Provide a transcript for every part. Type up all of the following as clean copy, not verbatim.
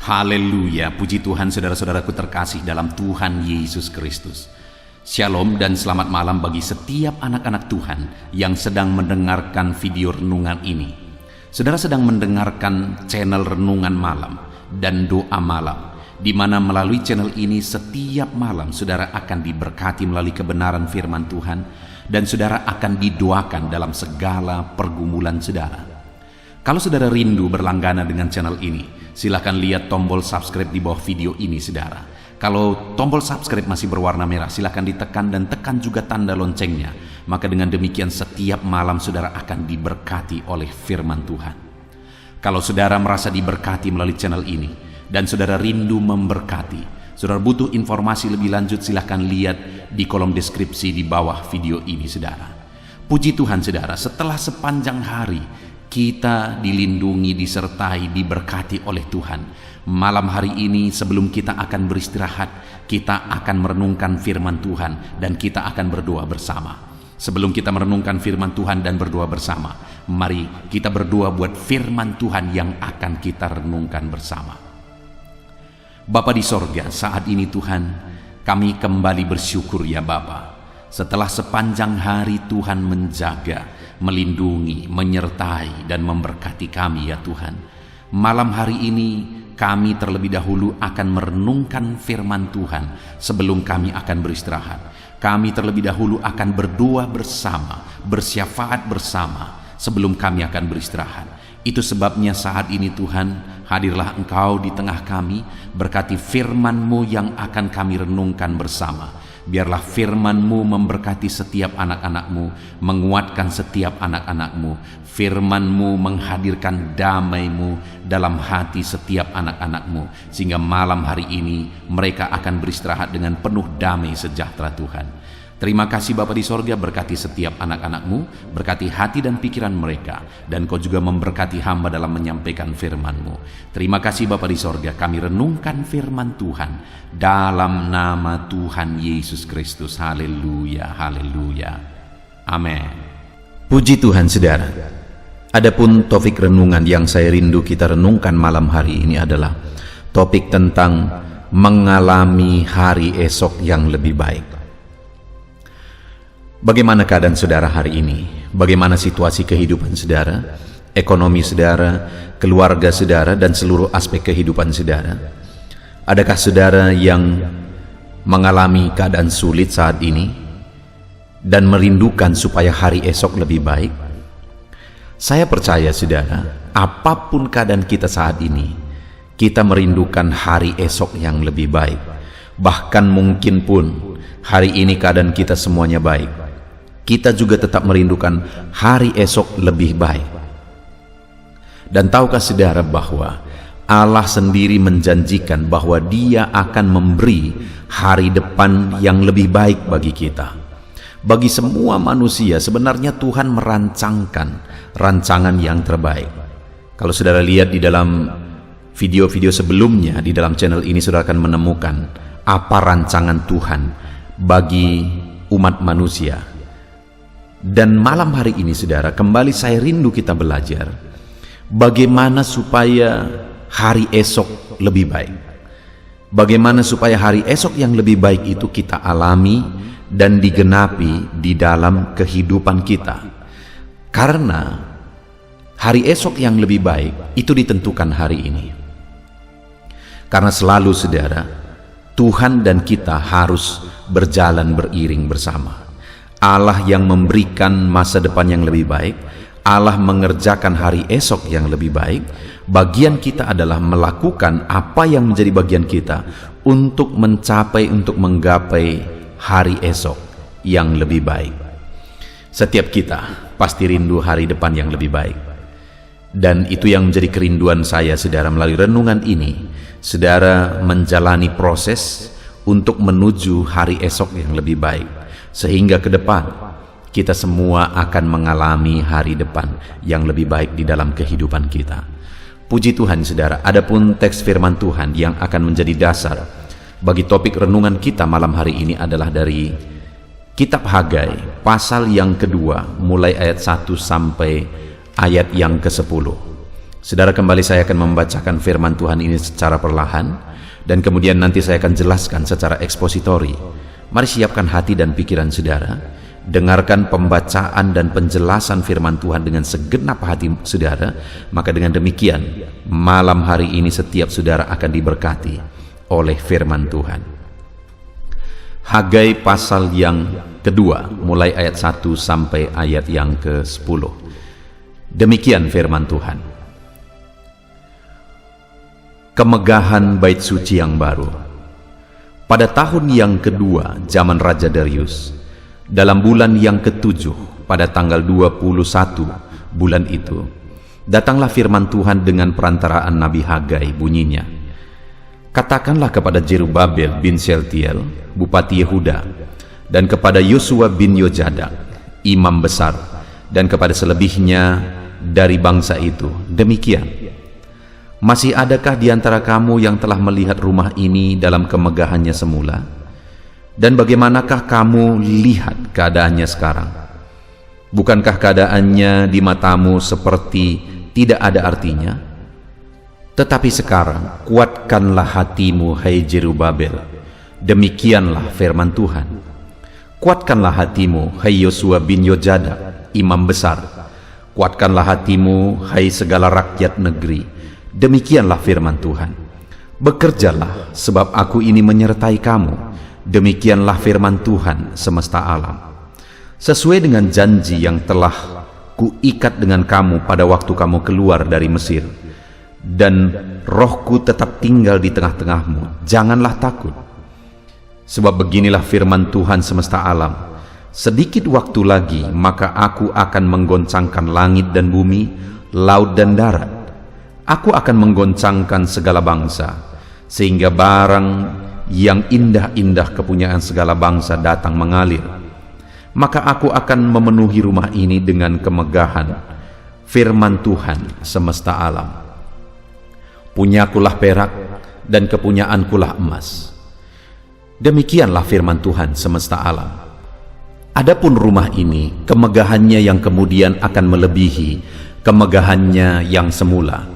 Haleluya, puji Tuhan saudara-saudaraku terkasih dalam Tuhan Yesus Kristus. Shalom dan selamat malam bagi setiap anak-anak Tuhan yang sedang mendengarkan video renungan ini. Saudara sedang mendengarkan channel Renungan Malam dan Doa Malam, di mana melalui channel ini setiap malam saudara akan diberkati melalui kebenaran firman Tuhan, dan saudara akan didoakan dalam segala pergumulan saudara. Kalau saudara rindu berlangganan dengan channel ini, silakan lihat tombol subscribe di bawah video ini saudara. Kalau tombol subscribe masih berwarna merah, silakan ditekan dan tekan juga tanda loncengnya. Maka dengan demikian setiap malam saudara akan diberkati oleh firman Tuhan. Kalau saudara merasa diberkati melalui channel ini dan saudara rindu memberkati, saudara butuh informasi lebih lanjut, silakan lihat di kolom deskripsi di bawah video ini saudara. Puji Tuhan saudara, setelah sepanjang hari kita dilindungi, disertai, diberkati oleh Tuhan. Malam hari ini sebelum kita akan beristirahat, kita akan merenungkan firman Tuhan dan kita akan berdoa bersama. Sebelum kita merenungkan firman Tuhan dan berdoa bersama, mari kita berdoa buat firman Tuhan yang akan kita renungkan bersama. Bapa di sorga, saat ini Tuhan, kami kembali bersyukur ya Bapa. Setelah sepanjang hari Tuhan menjaga, melindungi, menyertai, dan memberkati kami ya Tuhan. Malam hari ini kami terlebih dahulu akan merenungkan firman Tuhan sebelum kami akan beristirahat. Kami terlebih dahulu akan berdoa bersama, bersyafaat bersama sebelum kami akan beristirahat. Itu sebabnya saat ini Tuhan, hadirlah Engkau di tengah kami, berkati firman-Mu yang akan kami renungkan bersama. Biarlah firman-Mu memberkati setiap anak-anak-Mu, menguatkan setiap anak-anak-Mu. Firman-Mu menghadirkan damai-Mu dalam hati setiap anak-anak-Mu, sehingga malam hari ini mereka akan beristirahat dengan penuh damai sejahtera Tuhan. Terima kasih Bapa di sorga, berkati setiap anak-anak-Mu, berkati hati dan pikiran mereka, dan Kau juga memberkati hamba dalam menyampaikan firman-Mu. Terima kasih Bapa di sorga, kami renungkan firman Tuhan dalam nama Tuhan Yesus Kristus. Haleluya, haleluya, amin. Puji Tuhan saudara. Adapun topik renungan yang saya rindu kita renungkan malam hari ini adalah topik tentang mengalami hari esok yang lebih baik. Bagaimana keadaan saudara hari ini? Bagaimana situasi kehidupan saudara, ekonomi saudara, keluarga saudara, dan seluruh aspek kehidupan saudara? Adakah saudara yang mengalami keadaan sulit saat ini dan merindukan supaya hari esok lebih baik? Saya percaya saudara, apapun keadaan kita saat ini, kita merindukan hari esok yang lebih baik. Bahkan mungkin pun hari ini keadaan kita semuanya baik, kita juga tetap merindukan hari esok lebih baik. Dan tahukah saudara bahwa Allah sendiri menjanjikan bahwa Dia akan memberi hari depan yang lebih baik bagi kita. Bagi semua manusia sebenarnya Tuhan merancangkan rancangan yang terbaik. Kalau saudara lihat di dalam video-video sebelumnya di dalam channel ini, saudara akan menemukan apa rancangan Tuhan bagi umat manusia. Dan malam hari ini saudara, kembali saya rindu kita belajar bagaimana supaya hari esok lebih baik. Bagaimana supaya hari esok yang lebih baik itu kita alami dan digenapi di dalam kehidupan kita. Karena hari esok yang lebih baik itu ditentukan hari ini. Karena selalu saudara, Tuhan dan kita harus berjalan beriring bersama. Allah yang memberikan masa depan yang lebih baik, Allah mengerjakan hari esok yang lebih baik. Bagian kita adalah melakukan apa yang menjadi bagian kita untuk mencapai, untuk menggapai hari esok yang lebih baik. Setiap kita pasti rindu hari depan yang lebih baik. Dan itu yang menjadi kerinduan saya saudara melalui renungan ini. Saudara menjalani proses untuk menuju hari esok yang lebih baik, sehingga ke depan kita semua akan mengalami hari depan yang lebih baik di dalam kehidupan kita. Puji Tuhan saudara, adapun teks firman Tuhan yang akan menjadi dasar bagi topik renungan kita malam hari ini adalah dari Kitab Hagai pasal yang kedua, mulai ayat 1 sampai ayat yang ke-10. Saudara, kembali saya akan membacakan firman Tuhan ini secara perlahan, dan kemudian nanti saya akan jelaskan secara ekspositori. Mari siapkan hati dan pikiran saudara, dengarkan pembacaan dan penjelasan firman Tuhan dengan segenap hati saudara, maka dengan demikian malam hari ini setiap saudara akan diberkati oleh firman Tuhan. Hagai pasal yang kedua, mulai ayat 1 sampai ayat yang ke-10. Demikian firman Tuhan. Kemegahan bait suci yang baru. Pada tahun yang kedua zaman Raja Darius, dalam bulan yang ke-7 pada tanggal 21 bulan itu, datanglah firman Tuhan dengan perantaraan Nabi Hagai, bunyinya, katakanlah kepada Jerubabel bin Shealtiel, bupati Yehuda, dan kepada Yosua bin Yojadak, imam besar, dan kepada selebihnya dari bangsa itu, demikian, masih adakah di antara kamu yang telah melihat rumah ini dalam kemegahannya semula? Dan bagaimanakah kamu lihat keadaannya sekarang? Bukankah keadaannya di matamu seperti tidak ada artinya? Tetapi sekarang kuatkanlah hatimu, hai Jerubabel. Demikianlah firman Tuhan. Kuatkanlah hatimu, hai Yosua bin Yojadak, imam besar. Kuatkanlah hatimu, hai segala rakyat negeri. Demikianlah firman Tuhan. Bekerjalah, sebab aku ini menyertai kamu. Demikianlah firman Tuhan semesta alam. Sesuai dengan janji yang telah kuikat dengan kamu pada waktu kamu keluar dari Mesir, dan rohku tetap tinggal di tengah-tengahmu, janganlah takut. Sebab beginilah firman Tuhan semesta alam, sedikit waktu lagi maka aku akan menggoncangkan langit dan bumi, laut dan darat. Aku akan menggoncangkan segala bangsa, sehingga barang yang indah-indah kepunyaan segala bangsa datang mengalir. Maka aku akan memenuhi rumah ini dengan kemegahan firman Tuhan semesta alam. Punyakulah perak dan kepunyaankulah emas. Demikianlah firman Tuhan semesta alam. Adapun rumah ini, kemegahannya yang kemudian akan melebihi kemegahannya yang semula.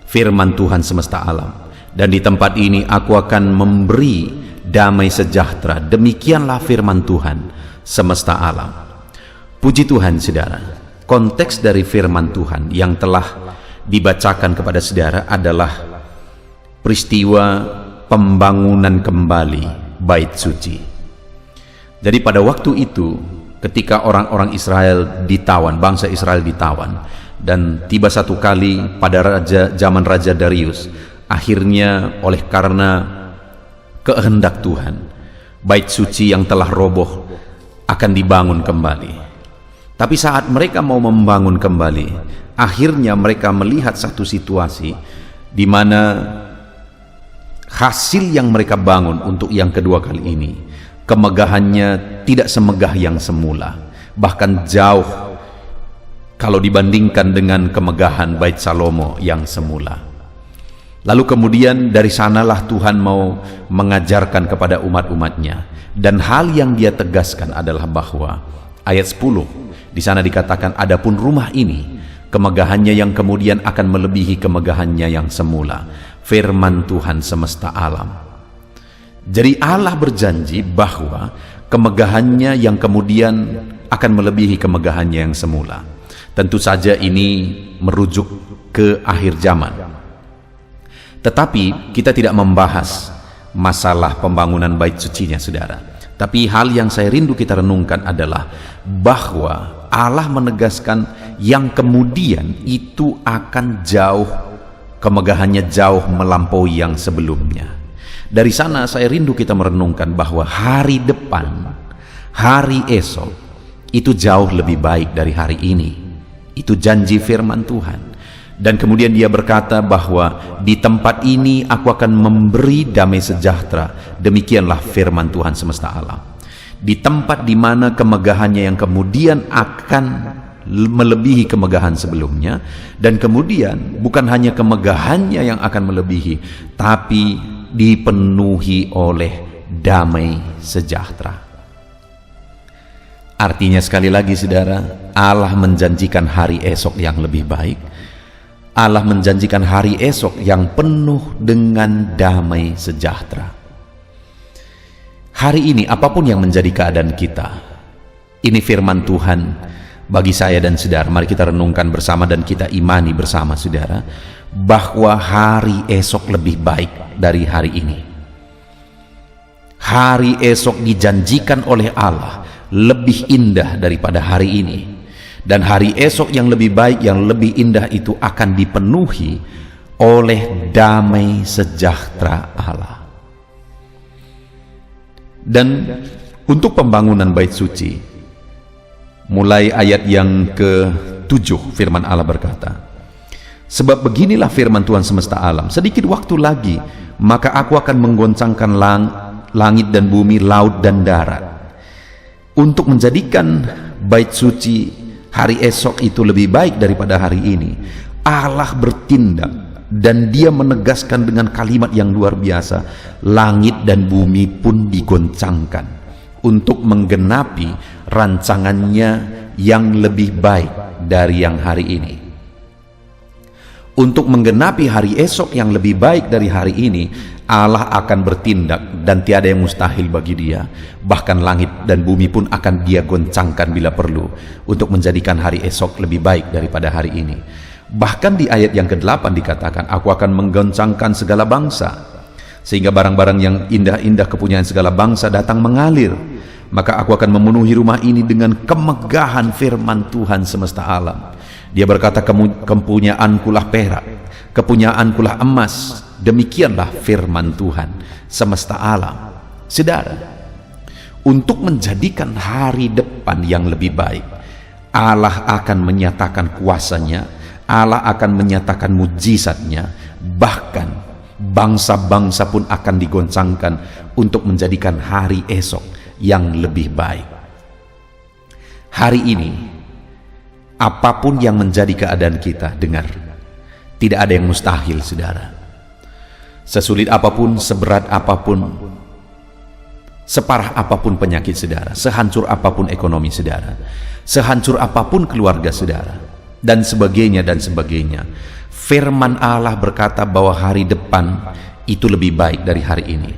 Firman Tuhan semesta alam. Dan di tempat ini aku akan memberi damai sejahtera. Demikianlah firman Tuhan semesta alam. Puji Tuhan saudara. Konteks dari firman Tuhan yang telah dibacakan kepada saudara adalah peristiwa pembangunan kembali bait suci. Jadi pada waktu itu, ketika orang-orang Israel ditawan, bangsa Israel ditawan, dan tiba satu kali pada zaman Raja Darius, akhirnya oleh karena kehendak Tuhan, bait suci yang telah roboh akan dibangun kembali. Tapi saat mereka mau membangun kembali, akhirnya mereka melihat satu situasi di mana hasil yang mereka bangun untuk yang kedua kali ini, kemegahannya tidak semegah yang semula, bahkan jauh kalau dibandingkan dengan kemegahan Bait Salomo yang semula. Lalu kemudian dari sanalah Tuhan mau mengajarkan kepada umat-umatnya, dan hal yang dia tegaskan adalah bahwa ayat 10 di sana dikatakan, adapun rumah ini kemegahannya yang kemudian akan melebihi kemegahannya yang semula. Firman Tuhan semesta alam. Jadi Allah berjanji bahwa kemegahannya yang kemudian akan melebihi kemegahannya yang semula. Tentu saja ini merujuk ke akhir zaman. Tetapi kita tidak membahas masalah pembangunan bait sucinya saudara. Tapi hal yang saya rindu kita renungkan adalah bahwa Allah menegaskan yang kemudian itu akan jauh, kemegahannya jauh melampaui yang sebelumnya. Dari sana saya rindu kita merenungkan bahwa hari depan, hari esok itu jauh lebih baik dari hari ini. Itu janji firman Tuhan. Dan kemudian dia berkata bahwa di tempat ini aku akan memberi damai sejahtera. Demikianlah firman Tuhan semesta alam. Di tempat di mana kemegahannya yang kemudian akan melebihi kemegahan sebelumnya, dan kemudian bukan hanya kemegahannya yang akan melebihi, tapi dipenuhi oleh damai sejahtera. Artinya sekali lagi saudara, Allah menjanjikan hari esok yang lebih baik. Allah menjanjikan hari esok yang penuh dengan damai sejahtera. Hari ini apapun yang menjadi keadaan kita, ini firman Tuhan bagi saya dan saudara. Mari kita renungkan bersama dan kita imani bersama saudara, bahwa hari esok lebih baik dari hari ini. Hari esok dijanjikan oleh Allah lebih indah daripada hari ini. Dan hari esok yang lebih baik, yang lebih indah itu akan dipenuhi oleh damai sejahtera Allah. Dan untuk pembangunan bait suci, mulai ayat yang ke-7 firman Allah berkata, "Sebab beginilah firman Tuhan semesta alam, sedikit waktu lagi, maka aku akan menggoncangkan langit dan bumi, laut dan darat, untuk menjadikan bait suci hari esok itu lebih baik daripada hari ini." Allah bertindak dan dia menegaskan dengan kalimat yang luar biasa, langit dan bumi pun digoncangkan untuk menggenapi rancangannya yang lebih baik dari yang hari ini. Untuk menggenapi hari esok yang lebih baik dari hari ini, Allah akan bertindak dan tiada yang mustahil bagi dia. Bahkan langit dan bumi pun akan dia goncangkan bila perlu untuk menjadikan hari esok lebih baik daripada hari ini. Bahkan di ayat yang ke-8 dikatakan, "Aku akan menggoncangkan segala bangsa, sehingga barang-barang yang indah-indah kepunyaan segala bangsa datang mengalir. Maka aku akan memenuhi rumah ini dengan kemegahan firman Tuhan semesta alam." Dia berkata, "Kepunyaankulah perak, kepunyaankulah emas." Demikianlah firman Tuhan semesta alam. Saudara, untuk menjadikan hari depan yang lebih baik, Allah akan menyatakan kuasanya, Allah akan menyatakan mujizatnya, bahkan bangsa-bangsa pun akan digoncangkan untuk menjadikan hari esok yang lebih baik. Hari ini, apapun yang menjadi keadaan kita, dengar, tidak ada yang mustahil, saudara. Sesulit apapun, seberat apapun, separah apapun penyakit saudara, sehancur apapun ekonomi saudara, sehancur apapun keluarga saudara, dan sebagainya dan sebagainya, firman Allah berkata bahwa hari depan itu lebih baik dari hari ini.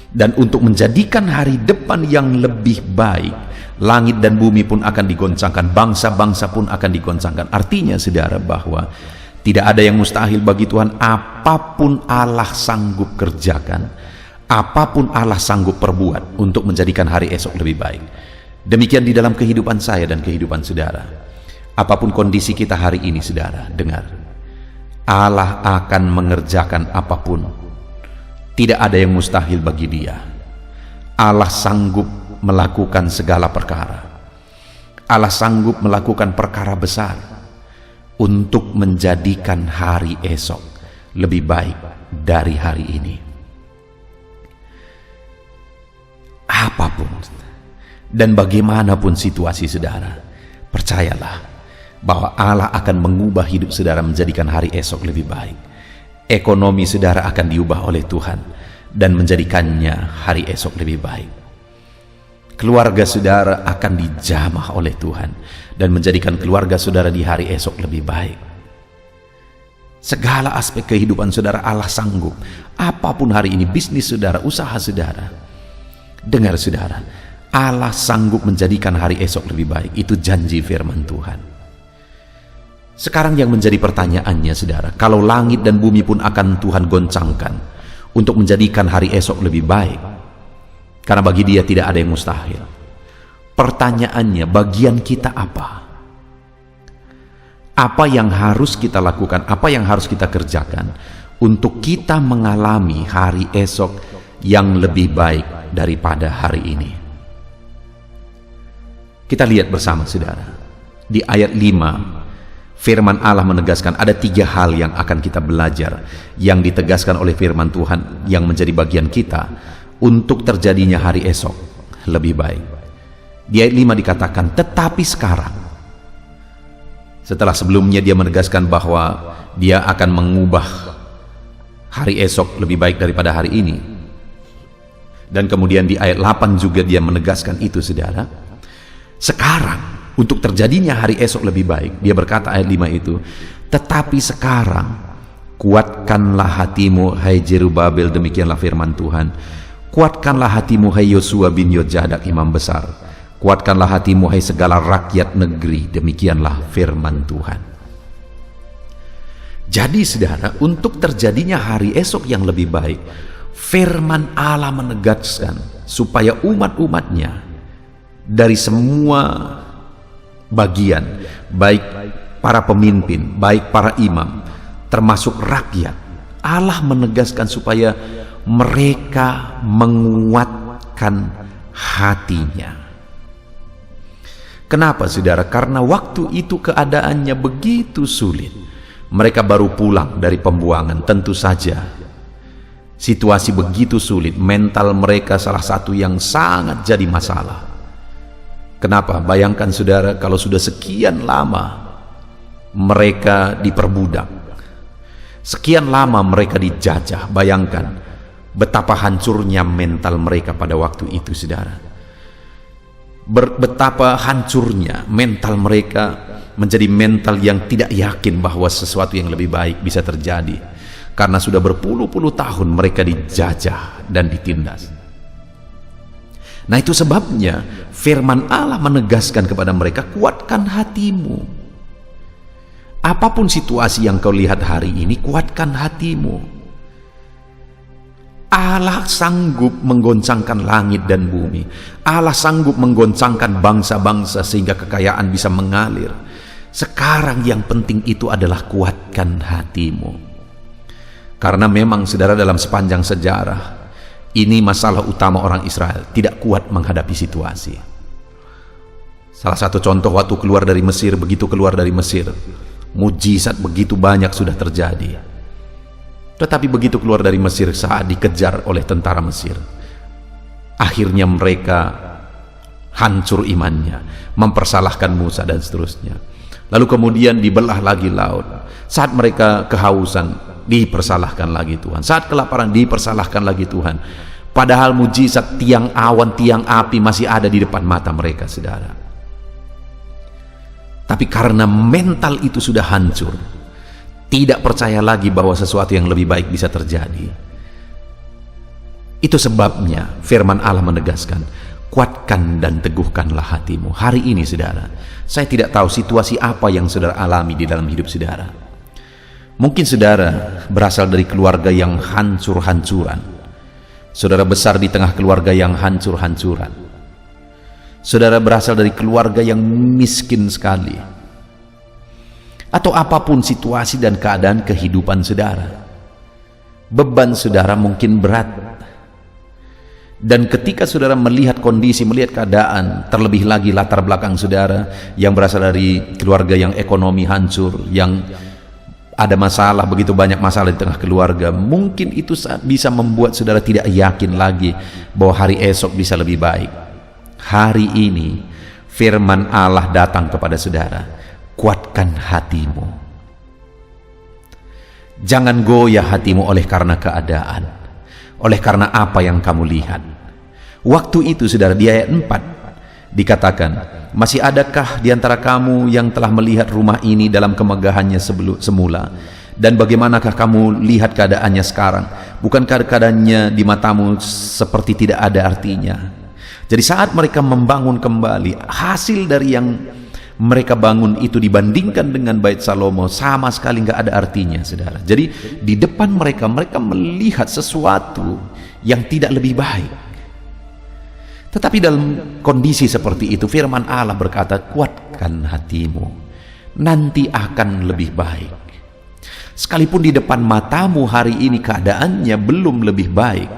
Dan untuk menjadikan hari depan yang lebih baik, langit dan bumi pun akan digoncangkan, bangsa-bangsa pun akan digoncangkan. Artinya saudara, bahwa tidak ada yang mustahil bagi Tuhan. Apapun Allah sanggup kerjakan, apapun Allah sanggup perbuat untuk menjadikan hari esok lebih baik. Demikian di dalam kehidupan saya dan kehidupan saudara. Apapun kondisi kita hari ini, saudara, dengar, Allah akan mengerjakan apapun. Tidak ada yang mustahil bagi dia. Allah sanggup melakukan segala perkara. Allah sanggup melakukan perkara besar untuk menjadikan hari esok lebih baik dari hari ini. Apapun dan bagaimanapun situasi saudara, percayalah bahwa Allah akan mengubah hidup saudara menjadikan hari esok lebih baik. Ekonomi saudara akan diubah oleh Tuhan dan menjadikannya hari esok lebih baik. Keluarga saudara akan dijamah oleh Tuhan dan menjadikan keluarga saudara di hari esok lebih baik. Segala aspek kehidupan saudara Allah sanggup. Apapun hari ini, bisnis saudara, usaha saudara, dengar saudara, Allah sanggup menjadikan hari esok lebih baik. Itu janji firman Tuhan. Sekarang yang menjadi pertanyaannya saudara, kalau langit dan bumi pun akan Tuhan goncangkan untuk menjadikan hari esok lebih baik, karena bagi dia tidak ada yang mustahil. Pertanyaannya, bagian kita apa? Apa yang harus kita lakukan? Apa yang harus kita kerjakan untuk kita mengalami hari esok yang lebih baik daripada hari ini? Kita lihat bersama saudara. Di ayat 5, firman Allah menegaskan ada 3 hal yang akan kita belajar, yang ditegaskan oleh firman Tuhan yang menjadi bagian kita untuk terjadinya hari esok lebih baik. Di ayat 5 dikatakan, tetapi sekarang. Setelah sebelumnya dia menegaskan bahwa dia akan mengubah hari esok lebih baik daripada hari ini. Dan kemudian di ayat 8 juga dia menegaskan itu saudara. Sekarang untuk terjadinya hari esok lebih baik. Dia berkata ayat 5 itu, tetapi sekarang kuatkanlah hatimu hai Jerubabel, demikianlah firman Tuhan. Kuatkanlah hatimu hai Yosua bin Yojadak imam besar. Kuatkanlah hatimu hai segala rakyat negeri, demikianlah firman Tuhan. Jadi saudara, untuk terjadinya hari esok yang lebih baik, firman Allah menegaskan supaya umat-umatnya dari semua bagian, baik para pemimpin, baik para imam, termasuk rakyat, Allah menegaskan supaya mereka menguatkan hatinya. Kenapa saudara? Karena waktu itu keadaannya begitu sulit. Mereka baru pulang dari pembuangan, tentu saja situasi begitu sulit, mental mereka salah satu yang sangat jadi masalah. Kenapa? Bayangkan saudara, kalau sudah sekian lama mereka diperbudak, sekian lama mereka dijajah, bayangkan betapa hancurnya mental mereka pada waktu itu saudara. Betapa hancurnya mental mereka, menjadi mental yang tidak yakin bahwa sesuatu yang lebih baik bisa terjadi, karena sudah berpuluh-puluh tahun mereka dijajah dan ditindas. Nah, itu sebabnya firman Allah menegaskan kepada mereka, kuatkan hatimu. Apapun situasi yang kau lihat hari ini, kuatkan hatimu. Allah sanggup menggoncangkan langit dan bumi. Allah sanggup menggoncangkan bangsa-bangsa sehingga kekayaan bisa mengalir. Sekarang yang penting itu adalah kuatkan hatimu. Karena memang saudara, dalam sepanjang sejarah ini masalah utama orang Israel, tidak kuat menghadapi situasi. Salah satu contoh waktu keluar dari Mesir, begitu keluar dari Mesir, mujizat begitu banyak sudah terjadi. Tetapi begitu keluar dari Mesir, saat dikejar oleh tentara Mesir, akhirnya mereka hancur imannya, mempersalahkan Musa dan seterusnya. Lalu kemudian dibelah lagi laut. Saat mereka kehausan, dipersalahkan lagi Tuhan. Saat kelaparan, dipersalahkan lagi Tuhan. Padahal mujizat tiang awan, tiang api masih ada di depan mata mereka, saudara. Tapi karena mental itu sudah hancur, tidak percaya lagi bahwa sesuatu yang lebih baik bisa terjadi. Itu sebabnya firman Allah menegaskan, kuatkan dan teguhkanlah hatimu. Hari ini saudara, saya tidak tahu situasi apa yang saudara alami di dalam hidup saudara. Mungkin saudara berasal dari keluarga yang hancur-hancuran. Saudara besar di tengah keluarga yang hancur-hancuran. Saudara berasal dari keluarga yang miskin sekali. Atau apapun situasi dan keadaan kehidupan saudara, beban saudara mungkin berat. Dan ketika saudara melihat kondisi, melihat keadaan, terlebih lagi latar belakang saudara yang berasal dari keluarga yang ekonomi hancur, yang ada masalah, begitu banyak masalah di tengah keluarga, mungkin itu bisa membuat saudara tidak yakin lagi bahwa hari esok bisa lebih baik. Hari ini firman Allah datang kepada saudara, kuatkan hatimu. Jangan goyah hatimu oleh karena keadaan, oleh karena apa yang kamu lihat. Waktu itu saudara, di ayat 4 dikatakan, masih adakah di antara kamu yang telah melihat rumah ini dalam kemegahannya semula? Dan bagaimanakah kamu lihat keadaannya sekarang? Bukankah keadaannya di matamu seperti tidak ada artinya? Jadi saat mereka membangun kembali, hasil dari yang mereka bangun itu dibandingkan dengan Bait Salomo sama sekali nggak ada artinya, saudara. Jadi di depan mereka melihat sesuatu yang tidak lebih baik. Tetapi dalam kondisi seperti itu, firman Allah berkata, kuatkan hatimu, nanti akan lebih baik. Sekalipun di depan matamu hari ini keadaannya belum lebih baik,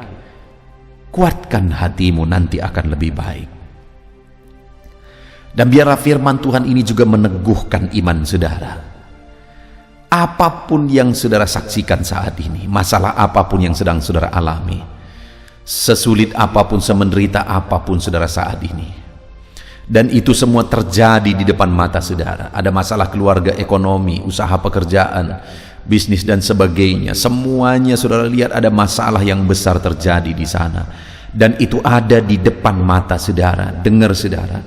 kuatkan hatimu, nanti akan lebih baik. Dan biarlah firman Tuhan ini juga meneguhkan iman saudara. Apapun yang saudara saksikan saat ini, masalah apapun yang sedang saudara alami, sesulit apapun, semenderita apapun saudara saat ini, dan itu semua terjadi di depan mata saudara. Ada masalah keluarga, ekonomi, usaha pekerjaan, bisnis dan sebagainya. Semuanya saudara lihat ada masalah yang besar terjadi di sana. Dan itu ada di depan mata saudara. Dengar saudara,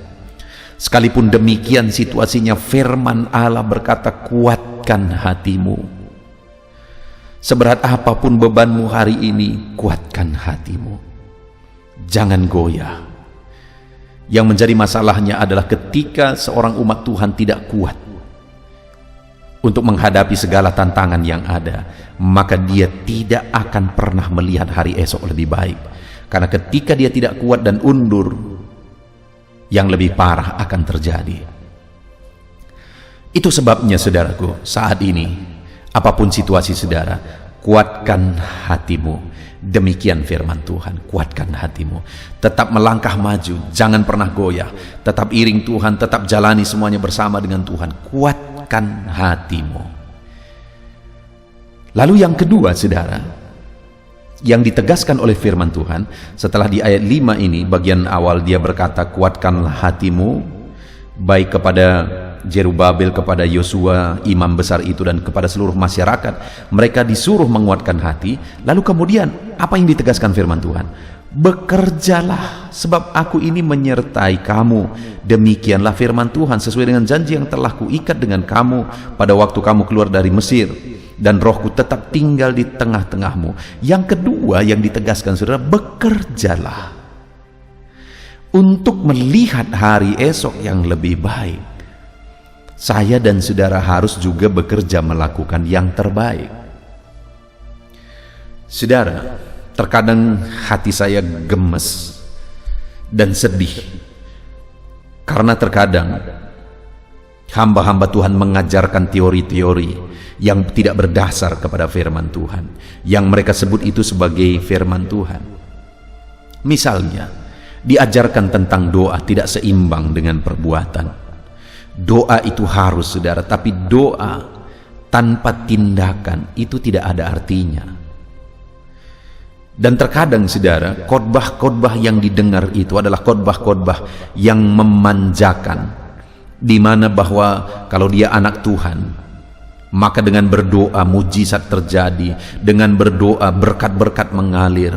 Sekalipun demikian situasinya, firman Allah berkata, kuatkan hatimu. Seberat apapun bebanmu hari ini, kuatkan hatimu. Jangan goyah. Yang menjadi masalahnya adalah ketika seorang umat Tuhan tidak kuat untuk menghadapi segala tantangan yang ada, maka dia tidak akan pernah melihat hari esok lebih baik. Karena ketika dia tidak kuat dan undur, yang lebih parah akan terjadi. Itu sebabnya saudaraku, saat ini apapun situasi saudara, kuatkan hatimu. Demikian firman Tuhan, kuatkan hatimu. Tetap melangkah maju, jangan pernah goyah. Tetap iring Tuhan, tetap jalani semuanya bersama dengan Tuhan. Kuatkan hatimu. Lalu yang kedua saudara, yang ditegaskan oleh firman Tuhan setelah di ayat 5 ini, bagian awal dia berkata, kuatkanlah hatimu, baik kepada Jerubabel, kepada Yosua imam besar itu, dan kepada seluruh masyarakat. Mereka disuruh menguatkan hati. Lalu kemudian apa yang ditegaskan firman Tuhan? Bekerjalah, sebab aku ini menyertai kamu. Demikianlah firman Tuhan, sesuai dengan janji yang telah kuikat dengan kamu pada waktu kamu keluar dari Mesir, dan rohku tetap tinggal di tengah-tengahmu. Yang kedua yang ditegaskan saudara, bekerjalah untuk melihat hari esok yang lebih baik. Saya dan saudara harus juga bekerja melakukan yang terbaik. Saudara, terkadang hati saya gemes dan sedih karena terkadang hamba-hamba Tuhan mengajarkan teori-teori yang tidak berdasar kepada firman Tuhan, yang mereka sebut itu sebagai firman Tuhan. Misalnya, diajarkan tentang doa tidak seimbang dengan perbuatan. Doa itu harus saudara, tapi doa tanpa tindakan itu tidak ada artinya. Dan terkadang saudara, khotbah-khotbah yang didengar itu adalah khotbah-khotbah yang memanjakan, di mana bahwa kalau dia anak Tuhan, maka dengan berdoa mujizat terjadi, dengan berdoa berkat-berkat mengalir.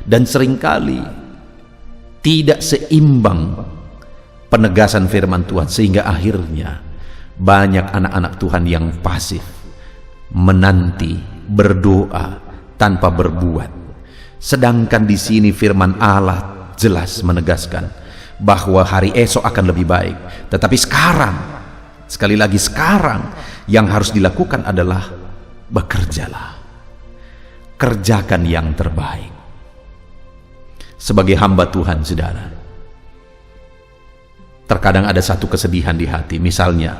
Dan seringkali tidak seimbang penegasan firman Tuhan, sehingga akhirnya banyak anak-anak Tuhan yang pasif, menanti, berdoa tanpa berbuat. Sedangkan di sini firman Allah jelas menegaskan bahwa hari esok akan lebih baik. Tetapi sekarang, sekali lagi sekarang, yang harus dilakukan adalah bekerjalah, kerjakan yang terbaik. Sebagai hamba Tuhan saudara, terkadang ada satu kesedihan di hati. Misalnya,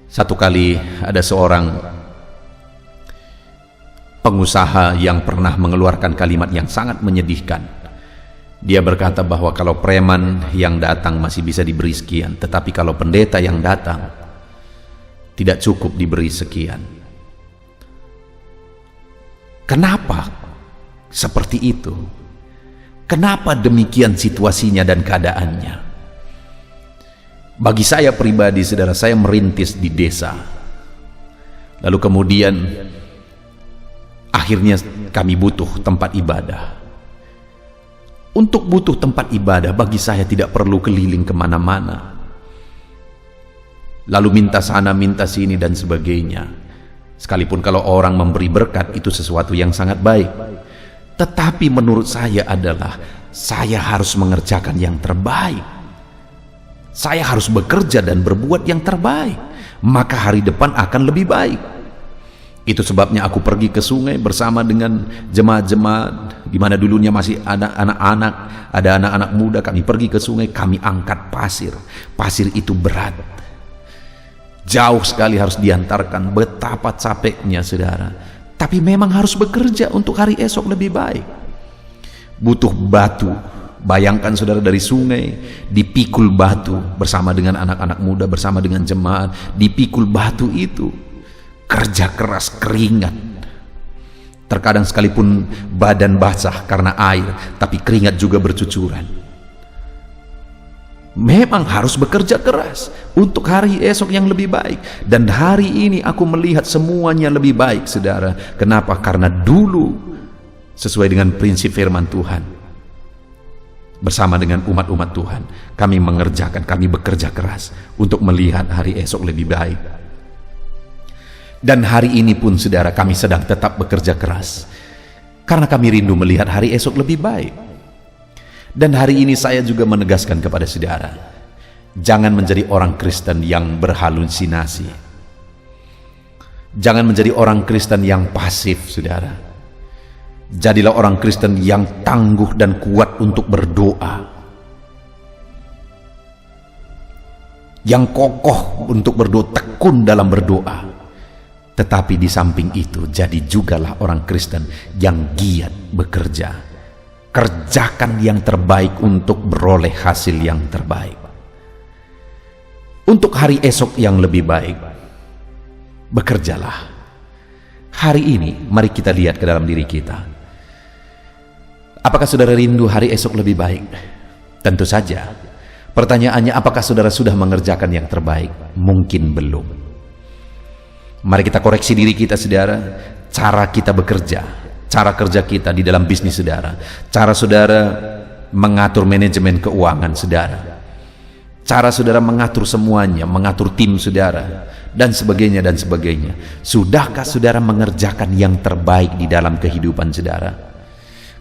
satu kali ada seorang pengusaha yang pernah mengeluarkan kalimat yang sangat menyedihkan. Dia berkata bahwa kalau preman yang datang masih bisa diberi sekian, tetapi kalau pendeta yang datang tidak cukup diberi sekian. Kenapa seperti itu? Kenapa demikian situasinya dan keadaannya? Bagi saya pribadi saudara, saya merintis di desa, lalu kemudian akhirnya kami butuh tempat ibadah. Untuk butuh tempat ibadah, bagi saya tidak perlu keliling kemana-mana, lalu minta sana minta sini dan sebagainya. Sekalipun kalau orang memberi berkat itu sesuatu yang sangat baik, tetapi menurut saya adalah saya harus mengerjakan yang terbaik. Saya harus bekerja dan berbuat yang terbaik, maka hari depan akan lebih baik. Itu sebabnya aku pergi ke sungai bersama dengan jemaat-jemaat, di mana dulunya masih ada anak-anak, ada anak-anak muda. Kami pergi ke sungai, kami angkat pasir. Pasir itu berat, jauh sekali harus diantarkan. Betapa capeknya saudara, tapi memang harus bekerja untuk hari esok lebih baik. Butuh batu. Bayangkan saudara, dari sungai dipikul batu bersama dengan anak-anak muda, bersama dengan jemaat, dipikul batu itu, kerja keras, keringat. Terkadang sekalipun badan basah karena air, tapi keringat juga bercucuran. Memang harus bekerja keras untuk hari esok yang lebih baik. Dan hari ini aku melihat semuanya lebih baik saudara. Kenapa? Karena dulu sesuai dengan prinsip firman Tuhan, bersama dengan umat-umat Tuhan, kami bekerja keras untuk melihat hari esok lebih baik. Dan hari ini pun saudara, kami sedang tetap bekerja keras karena kami rindu melihat hari esok lebih baik. Dan hari ini saya juga menegaskan kepada saudara, jangan menjadi orang Kristen yang berhalusinasi. Jangan menjadi orang Kristen yang pasif, saudara. Jadilah orang Kristen yang tangguh dan kuat untuk berdoa, yang kokoh untuk berdoa, tekun dalam berdoa. Tetapi di samping itu, jadi jugalah orang Kristen yang giat bekerja. Kerjakan yang terbaik untuk beroleh hasil yang terbaik. Untuk hari esok yang lebih baik, bekerjalah. Hari ini, mari kita lihat ke dalam diri kita. Apakah saudara rindu hari esok lebih baik? Tentu saja. Pertanyaannya, apakah saudara sudah mengerjakan yang terbaik? Mungkin belum. Mari kita koreksi diri kita, saudara. Cara kita bekerja, cara kerja kita di dalam bisnis saudara, cara saudara mengatur manajemen keuangan saudara, cara saudara mengatur semuanya, mengatur tim saudara, dan sebagainya dan sebagainya. Sudahkah saudara mengerjakan yang terbaik di dalam kehidupan saudara?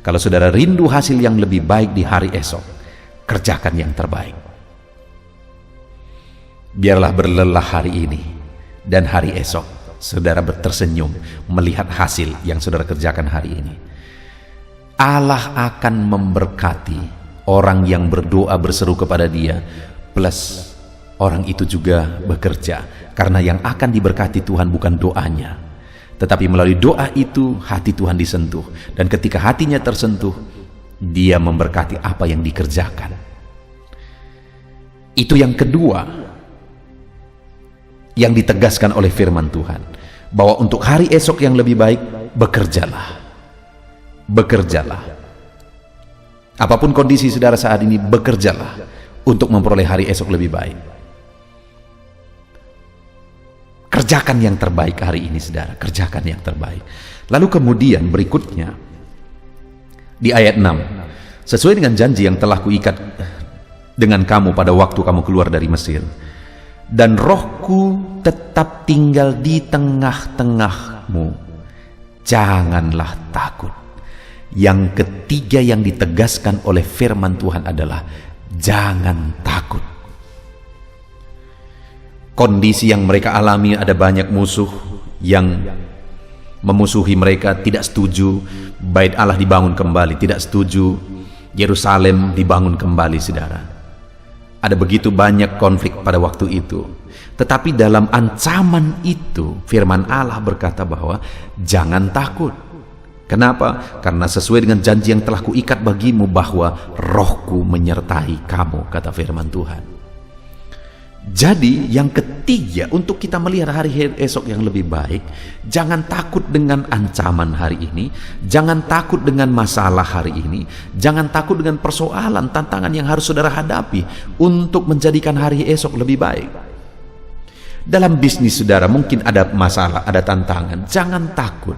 Kalau saudara rindu hasil yang lebih baik di hari esok, kerjakan yang terbaik. Biarlah berlelah hari ini dan hari esok saudara tersenyum melihat hasil yang saudara kerjakan hari ini. Allah akan memberkati orang yang berdoa berseru kepada Dia, plus orang itu juga bekerja, karena yang akan diberkati Tuhan bukan doanya, tetapi melalui doa itu hati Tuhan disentuh, dan ketika hatinya tersentuh, Dia memberkati apa yang dikerjakan. Itu yang kedua yang ditegaskan oleh firman Tuhan, bahwa untuk hari esok yang lebih baik, bekerjalah. Bekerjalah. Apapun kondisi saudara saat ini, bekerjalah untuk memperoleh hari esok lebih baik. Kerjakan yang terbaik hari ini, saudara. Kerjakan yang terbaik. Lalu kemudian berikutnya, di ayat 6, sesuai dengan janji yang telah kuikat dengan kamu pada waktu kamu keluar dari Mesir, dan rohku tetap tinggal di tengah-tengahmu, janganlah takut. Yang ketiga yang ditegaskan oleh firman Tuhan adalah jangan takut. Kondisi yang mereka alami, ada banyak musuh yang memusuhi mereka, tidak setuju Bait Allah dibangun kembali, tidak setuju Yerusalem dibangun kembali, saudara. Ada begitu banyak konflik pada waktu itu. Tetapi dalam ancaman itu, firman Allah berkata bahwa jangan takut. Kenapa? Karena sesuai dengan janji yang telah kuikat bagimu, bahwa rohku menyertai kamu, kata firman Tuhan. Jadi yang ketiga, untuk kita melihat hari esok yang lebih baik, jangan takut dengan ancaman hari ini, jangan takut dengan masalah hari ini, jangan takut dengan persoalan, tantangan yang harus saudara hadapi untuk menjadikan hari esok lebih baik. Dalam bisnis saudara mungkin ada masalah, ada tantangan, jangan takut.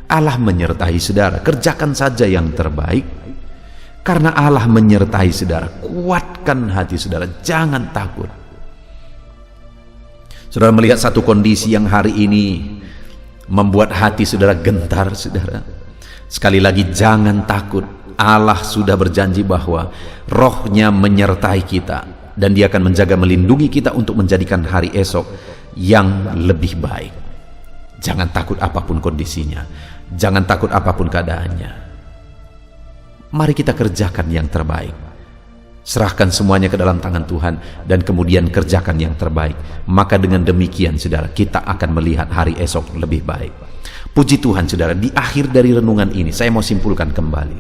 Allah menyertai saudara, kerjakan saja yang terbaik, karena Allah menyertai saudara. Kuatkan hati saudara, jangan takut. Saudara melihat satu kondisi yang hari ini membuat hati saudara gentar, saudara. Sekali lagi, jangan takut. Allah sudah berjanji bahwa rohnya menyertai kita, dan Dia akan menjaga, melindungi kita untuk menjadikan hari esok yang lebih baik. Jangan takut apapun kondisinya, jangan takut apapun keadaannya. Mari kita kerjakan yang terbaik. Serahkan semuanya ke dalam tangan Tuhan, dan kemudian kerjakan yang terbaik. Maka dengan demikian, saudara, kita akan melihat hari esok lebih baik. Puji Tuhan, saudara. Di akhir dari renungan ini, saya mau simpulkan kembali.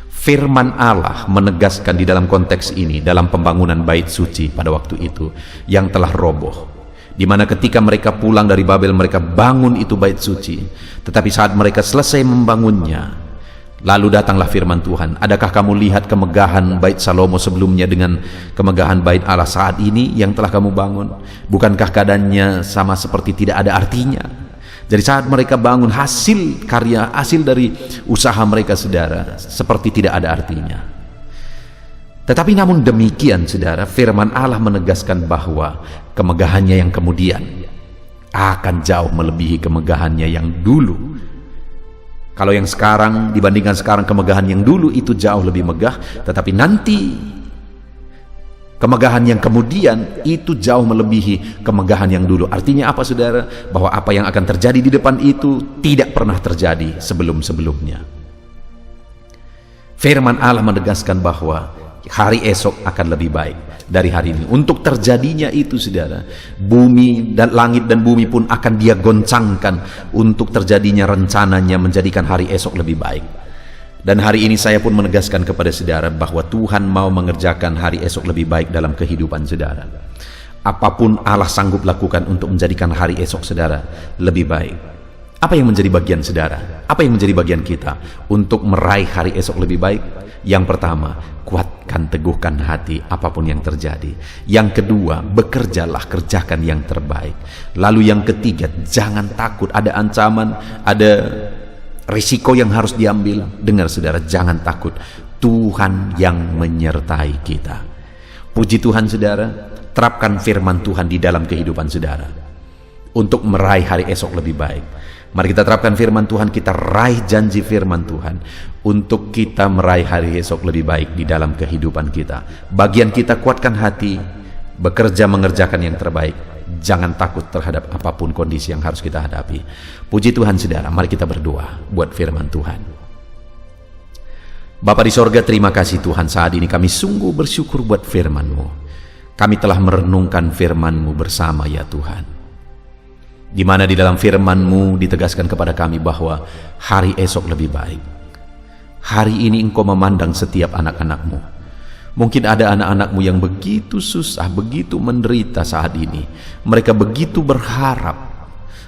Firman Allah menegaskan di dalam konteks ini, dalam pembangunan bait suci pada waktu itu yang telah roboh, di mana ketika mereka pulang dari Babel, mereka bangun itu bait suci. Tetapi saat mereka selesai membangunnya, lalu datanglah firman Tuhan. Adakah kamu lihat kemegahan bait Salomo sebelumnya dengan kemegahan bait Allah saat ini yang telah kamu bangun? Bukankah keadaannya sama seperti tidak ada artinya? Jadi saat mereka bangun, hasil karya, hasil dari usaha mereka, saudara, seperti tidak ada artinya. Tetapi namun demikian, saudara, firman Allah menegaskan bahwa kemegahannya yang kemudian akan jauh melebihi kemegahannya yang dulu. Kalau yang sekarang dibandingkan sekarang, kemegahan yang dulu itu jauh lebih megah, tetapi nanti kemegahan yang kemudian itu jauh melebihi kemegahan yang dulu. Artinya apa, saudara? Bahwa apa yang akan terjadi di depan itu tidak pernah terjadi sebelum-sebelumnya. Firman Allah menegaskan bahwa hari esok akan lebih baik dari hari ini. Untuk terjadinya itu, saudara, bumi dan langit dan bumi pun akan Dia goncangkan untuk terjadinya rencananya menjadikan hari esok lebih baik. Dan hari ini saya pun menegaskan kepada saudara bahwa Tuhan mau mengerjakan hari esok lebih baik dalam kehidupan saudara. Apapun Allah sanggup lakukan untuk menjadikan hari esok saudara lebih baik. Apa yang menjadi bagian saudara? Apa yang menjadi bagian kita untuk meraih hari esok lebih baik? Yang pertama, kuatkan, teguhkan hati apapun yang terjadi. Yang kedua, bekerjalah, kerjakan yang terbaik. Lalu yang ketiga, jangan takut. Ada ancaman, ada risiko yang harus diambil. Dengar saudara, jangan takut. Tuhan yang menyertai kita. Puji Tuhan saudara, terapkan firman Tuhan di dalam kehidupan saudara untuk meraih hari esok lebih baik. Mari kita terapkan firman Tuhan, kita raih janji firman Tuhan untuk kita meraih hari esok lebih baik di dalam kehidupan kita. Bagian kita, kuatkan hati, bekerja mengerjakan yang terbaik. Jangan takut terhadap apapun kondisi yang harus kita hadapi. Puji Tuhan saudara, mari kita berdoa buat firman Tuhan. Bapa di sorga, terima kasih Tuhan, saat ini kami sungguh bersyukur buat firman-Mu. Kami telah merenungkan firman-Mu bersama ya Tuhan, di mana di dalam firman-Mu ditegaskan kepada kami bahwa hari esok lebih baik. Hari ini Engkau memandang setiap anak-anak-Mu. Mungkin ada anak-anak-Mu yang begitu susah, begitu menderita saat ini. Mereka begitu berharap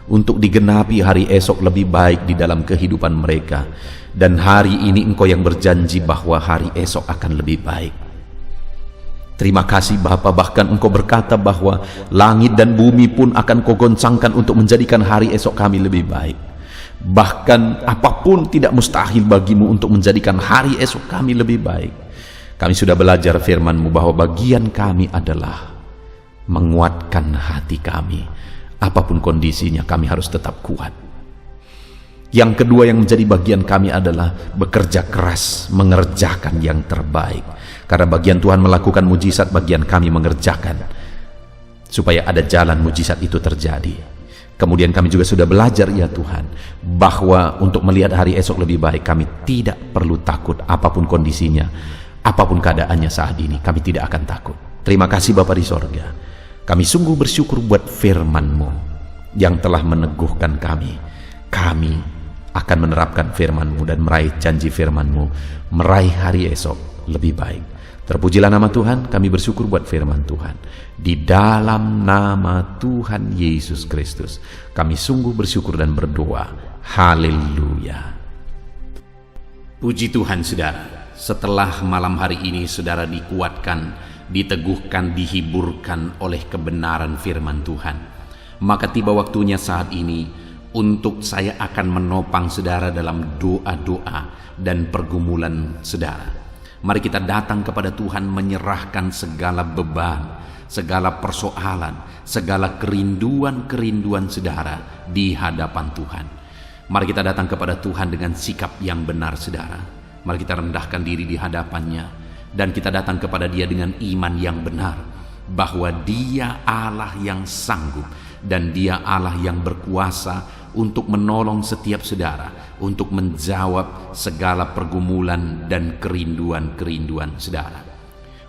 untuk digenapi hari esok lebih baik di dalam kehidupan mereka. Dan hari ini Engkau yang berjanji bahwa hari esok akan lebih baik. Terima kasih Bapa, bahkan Engkau berkata bahwa langit dan bumi pun akan Kau goncangkan untuk menjadikan hari esok kami lebih baik. Bahkan apapun tidak mustahil bagimu untuk menjadikan hari esok kami lebih baik. Kami sudah belajar firman-Mu bahwa bagian kami adalah menguatkan hati kami. Apapun kondisinya, kami harus tetap kuat. Yang kedua yang menjadi bagian kami adalah bekerja keras, mengerjakan yang terbaik. Karena bagian Tuhan melakukan mujizat, bagian kami mengerjakan supaya ada jalan mujizat itu terjadi. Kemudian kami juga sudah belajar ya Tuhan, bahwa untuk melihat hari esok lebih baik, kami tidak perlu takut apapun kondisinya, apapun keadaannya saat ini, kami tidak akan takut. Terima kasih Bapa di sorga. Kami sungguh bersyukur buat firman-Mu yang telah meneguhkan kami. Kami akan menerapkan firman-Mu dan meraih janji firman-Mu, meraih hari esok lebih baik. Terpujilah nama Tuhan, kami bersyukur buat firman Tuhan. Di dalam nama Tuhan Yesus Kristus, kami sungguh bersyukur dan berdoa. Haleluya. Puji Tuhan saudara, setelah malam hari ini saudara dikuatkan, diteguhkan, dihiburkan oleh kebenaran firman Tuhan, maka tiba waktunya saat ini untuk saya akan menopang saudara dalam doa-doa dan pergumulan saudara. Mari kita datang kepada Tuhan menyerahkan segala beban, segala persoalan, segala kerinduan-kerinduan saudara di hadapan Tuhan. Mari kita datang kepada Tuhan dengan sikap yang benar saudara. Mari kita rendahkan diri di hadapannya dan kita datang kepada Dia dengan iman yang benar, bahwa Dia Allah yang sanggup dan Dia Allah yang berkuasa untuk menolong setiap saudara, untuk menjawab segala pergumulan dan kerinduan-kerinduan saudara.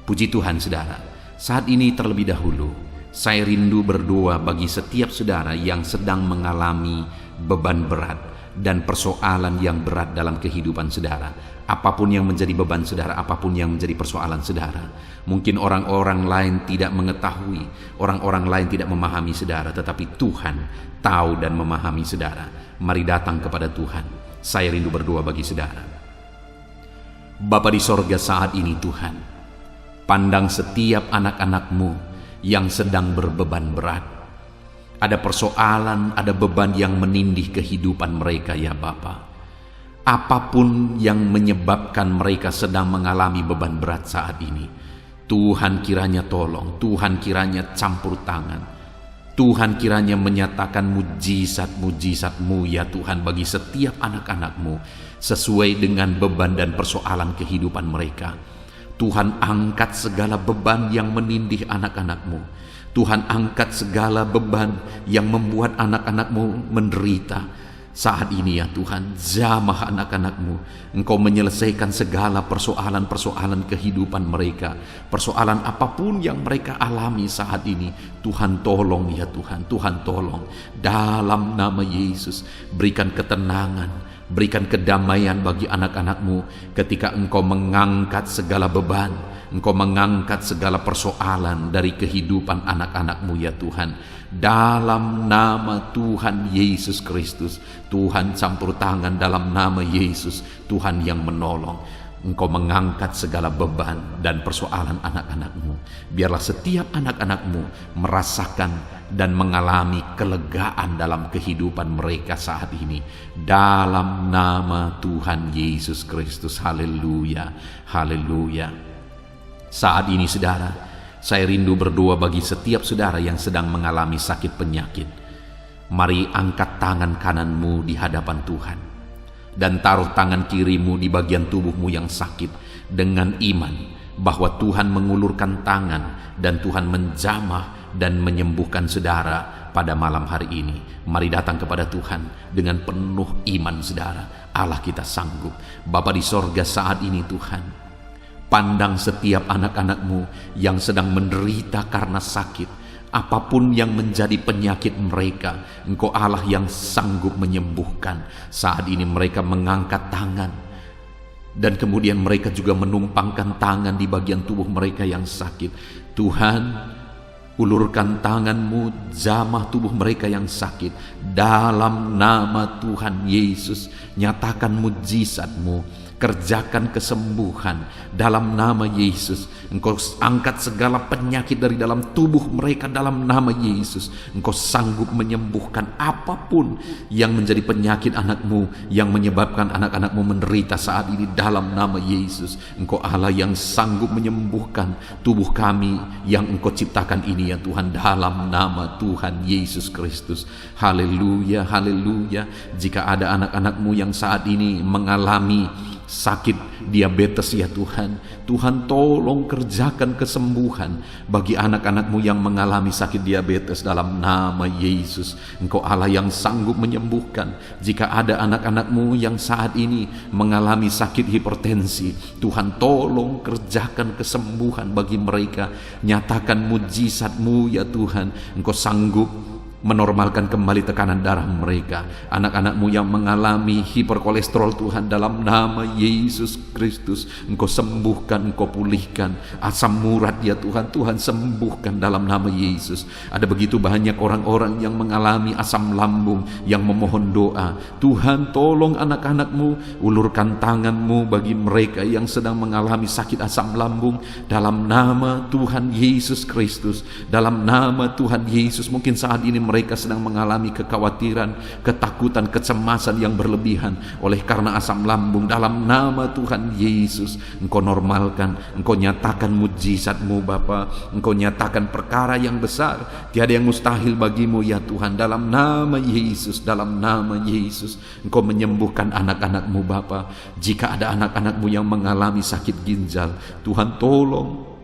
Puji Tuhan saudara, saat ini terlebih dahulu saya rindu berdoa bagi setiap saudara yang sedang mengalami beban berat dan persoalan yang berat dalam kehidupan saudara. Apapun yang menjadi beban saudara, apapun yang menjadi persoalan saudara. Mungkin orang-orang lain tidak mengetahui, orang-orang lain tidak memahami saudara, tetapi Tuhan tahu dan memahami saudara. Mari datang kepada Tuhan. Saya rindu berdoa bagi saudara. Bapa di sorga, saat ini Tuhan, pandang setiap anak-anak-Mu yang sedang berbeban berat. Ada persoalan, ada beban yang menindih kehidupan mereka ya Bapa. Apapun yang menyebabkan mereka sedang mengalami beban berat saat ini, Tuhan kiranya tolong, Tuhan kiranya campur tangan, Tuhan kiranya menyatakan mujizat-mujizat-Mu ya Tuhan bagi setiap anak-anak-Mu sesuai dengan beban dan persoalan kehidupan mereka. Tuhan angkat segala beban yang menindih anak-anak-Mu. Tuhan angkat segala beban yang membuat anak-anak-Mu menderita. Saat ini ya Tuhan, jamah anak-anak-Mu. Engkau menyelesaikan segala persoalan-persoalan kehidupan mereka. Persoalan apapun yang mereka alami saat ini, Tuhan tolong ya Tuhan, Tuhan tolong. Dalam nama Yesus, berikan ketenangan, berikan kedamaian bagi anak-anak-Mu ketika Engkau mengangkat segala beban, Engkau mengangkat segala persoalan dari kehidupan anak-anak-Mu ya Tuhan. Dalam nama Tuhan Yesus Kristus, Tuhan campur tangan dalam nama Yesus, Tuhan yang menolong. Engkau mengangkat segala beban dan persoalan anak-anak-Mu. Biarlah setiap anak-anak-Mu merasakan dan mengalami kelegaan dalam kehidupan mereka saat ini. Dalam nama Tuhan Yesus Kristus, haleluya, haleluya. Saat ini saudara, saya rindu berdoa bagi setiap saudara yang sedang mengalami sakit penyakit. Mari angkat tangan kananmu di hadapan Tuhan dan taruh tangan kirimu di bagian tubuhmu yang sakit dengan iman bahwa Tuhan mengulurkan tangan dan Tuhan menjamah dan menyembuhkan saudara pada malam hari ini. Mari datang kepada Tuhan dengan penuh iman saudara. Allah kita sanggup. Bapa di sorga, saat ini Tuhan, pandang setiap anak-anak-Mu yang sedang menderita karena sakit. Apapun yang menjadi penyakit mereka, Engkau Allah yang sanggup menyembuhkan. Saat ini mereka mengangkat tangan, dan kemudian mereka juga menumpangkan tangan di bagian tubuh mereka yang sakit. Tuhan, ulurkan tangan-Mu, jamah tubuh mereka yang sakit. Dalam nama Tuhan Yesus, nyatakan mujizat-Mu, kerjakan kesembuhan dalam nama Yesus. Engkau angkat segala penyakit dari dalam tubuh mereka dalam nama Yesus. Engkau sanggup menyembuhkan apapun yang menjadi penyakit anak-Mu, yang menyebabkan anak-anak-Mu menderita saat ini dalam nama Yesus. Engkau Allah yang sanggup menyembuhkan tubuh kami yang Engkau ciptakan ini ya Tuhan, dalam nama Tuhan Yesus Kristus. Haleluya, haleluya. Jika ada anak-anak-Mu yang saat ini mengalami sakit diabetes ya Tuhan, Tuhan tolong kerjakan kesembuhan bagi anak-anak-Mu yang mengalami sakit diabetes dalam nama Yesus. Engkau Allah yang sanggup menyembuhkan. Jika ada anak-anak-Mu yang saat ini mengalami sakit hipertensi, Tuhan tolong kerjakan kesembuhan bagi mereka. Nyatakan mujizat-Mu ya Tuhan. Engkau sanggup menormalkan kembali tekanan darah mereka. Anak-anak-Mu yang mengalami hiperkolesterol Tuhan, dalam nama Yesus Kristus, Engkau sembuhkan, Engkau pulihkan. Asam urat ya Tuhan, Tuhan sembuhkan dalam nama Yesus. Ada begitu banyak orang-orang yang mengalami asam lambung yang memohon doa. Tuhan tolong anak-anak-Mu, ulurkan tangan-Mu bagi mereka yang sedang mengalami sakit asam lambung dalam nama Tuhan Yesus Kristus. Dalam nama Tuhan Yesus, mungkin saat ini mereka sedang mengalami kekhawatiran, ketakutan, kecemasan yang berlebihan oleh karena asam lambung. Dalam nama Tuhan Yesus, Engkau normalkan, Engkau nyatakan mujizat-Mu Bapa. Engkau nyatakan perkara yang besar, tiada yang mustahil bagi-Mu ya Tuhan. Dalam nama Yesus, dalam nama Yesus, Engkau menyembuhkan anak-anak-Mu Bapa. Jika ada anak-anak-Mu yang mengalami sakit ginjal, Tuhan tolong,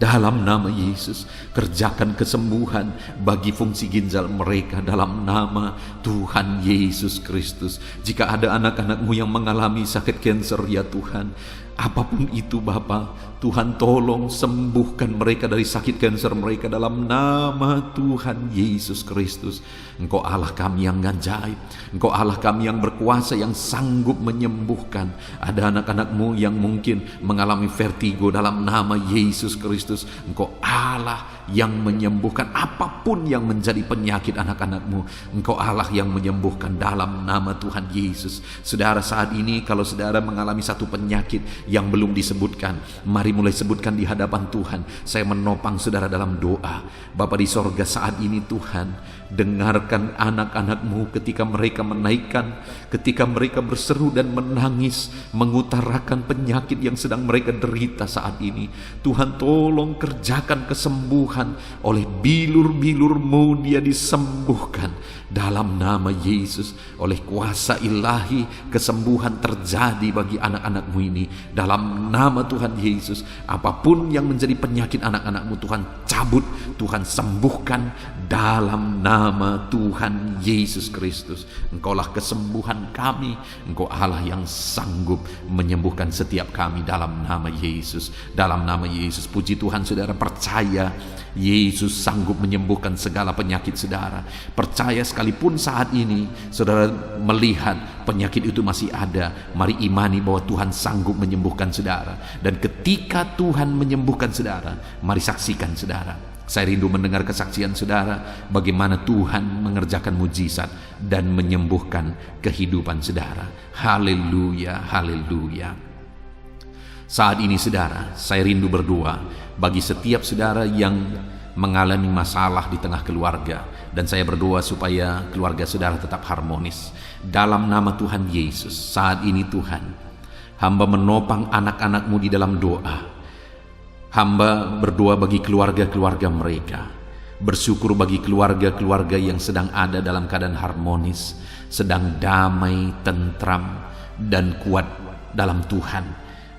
dalam nama Yesus, kerjakan kesembuhan bagi fungsi ginjal mereka dalam nama Tuhan Yesus Kristus. Jika ada anak-anak-Mu yang mengalami sakit kanker ya Tuhan, apapun itu Bapa, Tuhan tolong sembuhkan mereka dari sakit kanker mereka dalam nama Tuhan Yesus Kristus. Engkau Allah kami yang ajaib, Engkau Allah kami yang berkuasa, yang sanggup menyembuhkan. Ada anak-anak-Mu yang mungkin mengalami vertigo, dalam nama Yesus Kristus, Engkau Allah yang menyembuhkan apapun yang menjadi penyakit anak-anakmu. Engkau Allah yang menyembuhkan dalam nama Tuhan Yesus. Saudara, saat ini kalau saudara mengalami satu penyakit yang belum disebutkan, mari mulai sebutkan di hadapan Tuhan. Saya menopang saudara dalam doa. Bapa di sorga, saat ini Tuhan, dengarkan anak-anakmu ketika mereka menaikkan, ketika mereka berseru dan menangis, mengutarakan penyakit yang sedang mereka derita saat ini. Tuhan, tolong kerjakan kesembuhan. Oleh bilur-bilur-Mu dia disembuhkan dalam nama Yesus. Oleh kuasa ilahi, kesembuhan terjadi bagi anak-anakmu ini dalam nama Tuhan Yesus. Apapun yang menjadi penyakit anak-anakmu, Tuhan cabut, Tuhan sembuhkan dalam nama Tuhan Yesus Kristus. Engkaulah kesembuhan kami. Engkau Allah yang sanggup menyembuhkan setiap kami dalam nama Yesus. Dalam nama Yesus, puji Tuhan, saudara percaya Yesus sanggup menyembuhkan segala penyakit saudara. Percaya sekalipun saat ini saudara melihat penyakit itu masih ada, mari imani bahwa Tuhan sanggup menyembuhkan saudara. Dan ketika Tuhan menyembuhkan saudara, mari saksikan saudara. Saya rindu mendengar kesaksian saudara bagaimana Tuhan mengerjakan mujizat dan menyembuhkan kehidupan saudara. Haleluya, haleluya. Saat ini saudara, saya rindu berdoa bagi setiap saudara yang mengalami masalah di tengah keluarga, dan saya berdoa supaya keluarga saudara tetap harmonis. Dalam nama Tuhan Yesus, saat ini Tuhan, hamba menopang anak-anakmu di dalam doa. Hamba berdoa bagi keluarga-keluarga mereka, bersyukur bagi keluarga-keluarga yang sedang ada dalam keadaan harmonis, sedang damai, tentram, dan kuat dalam Tuhan.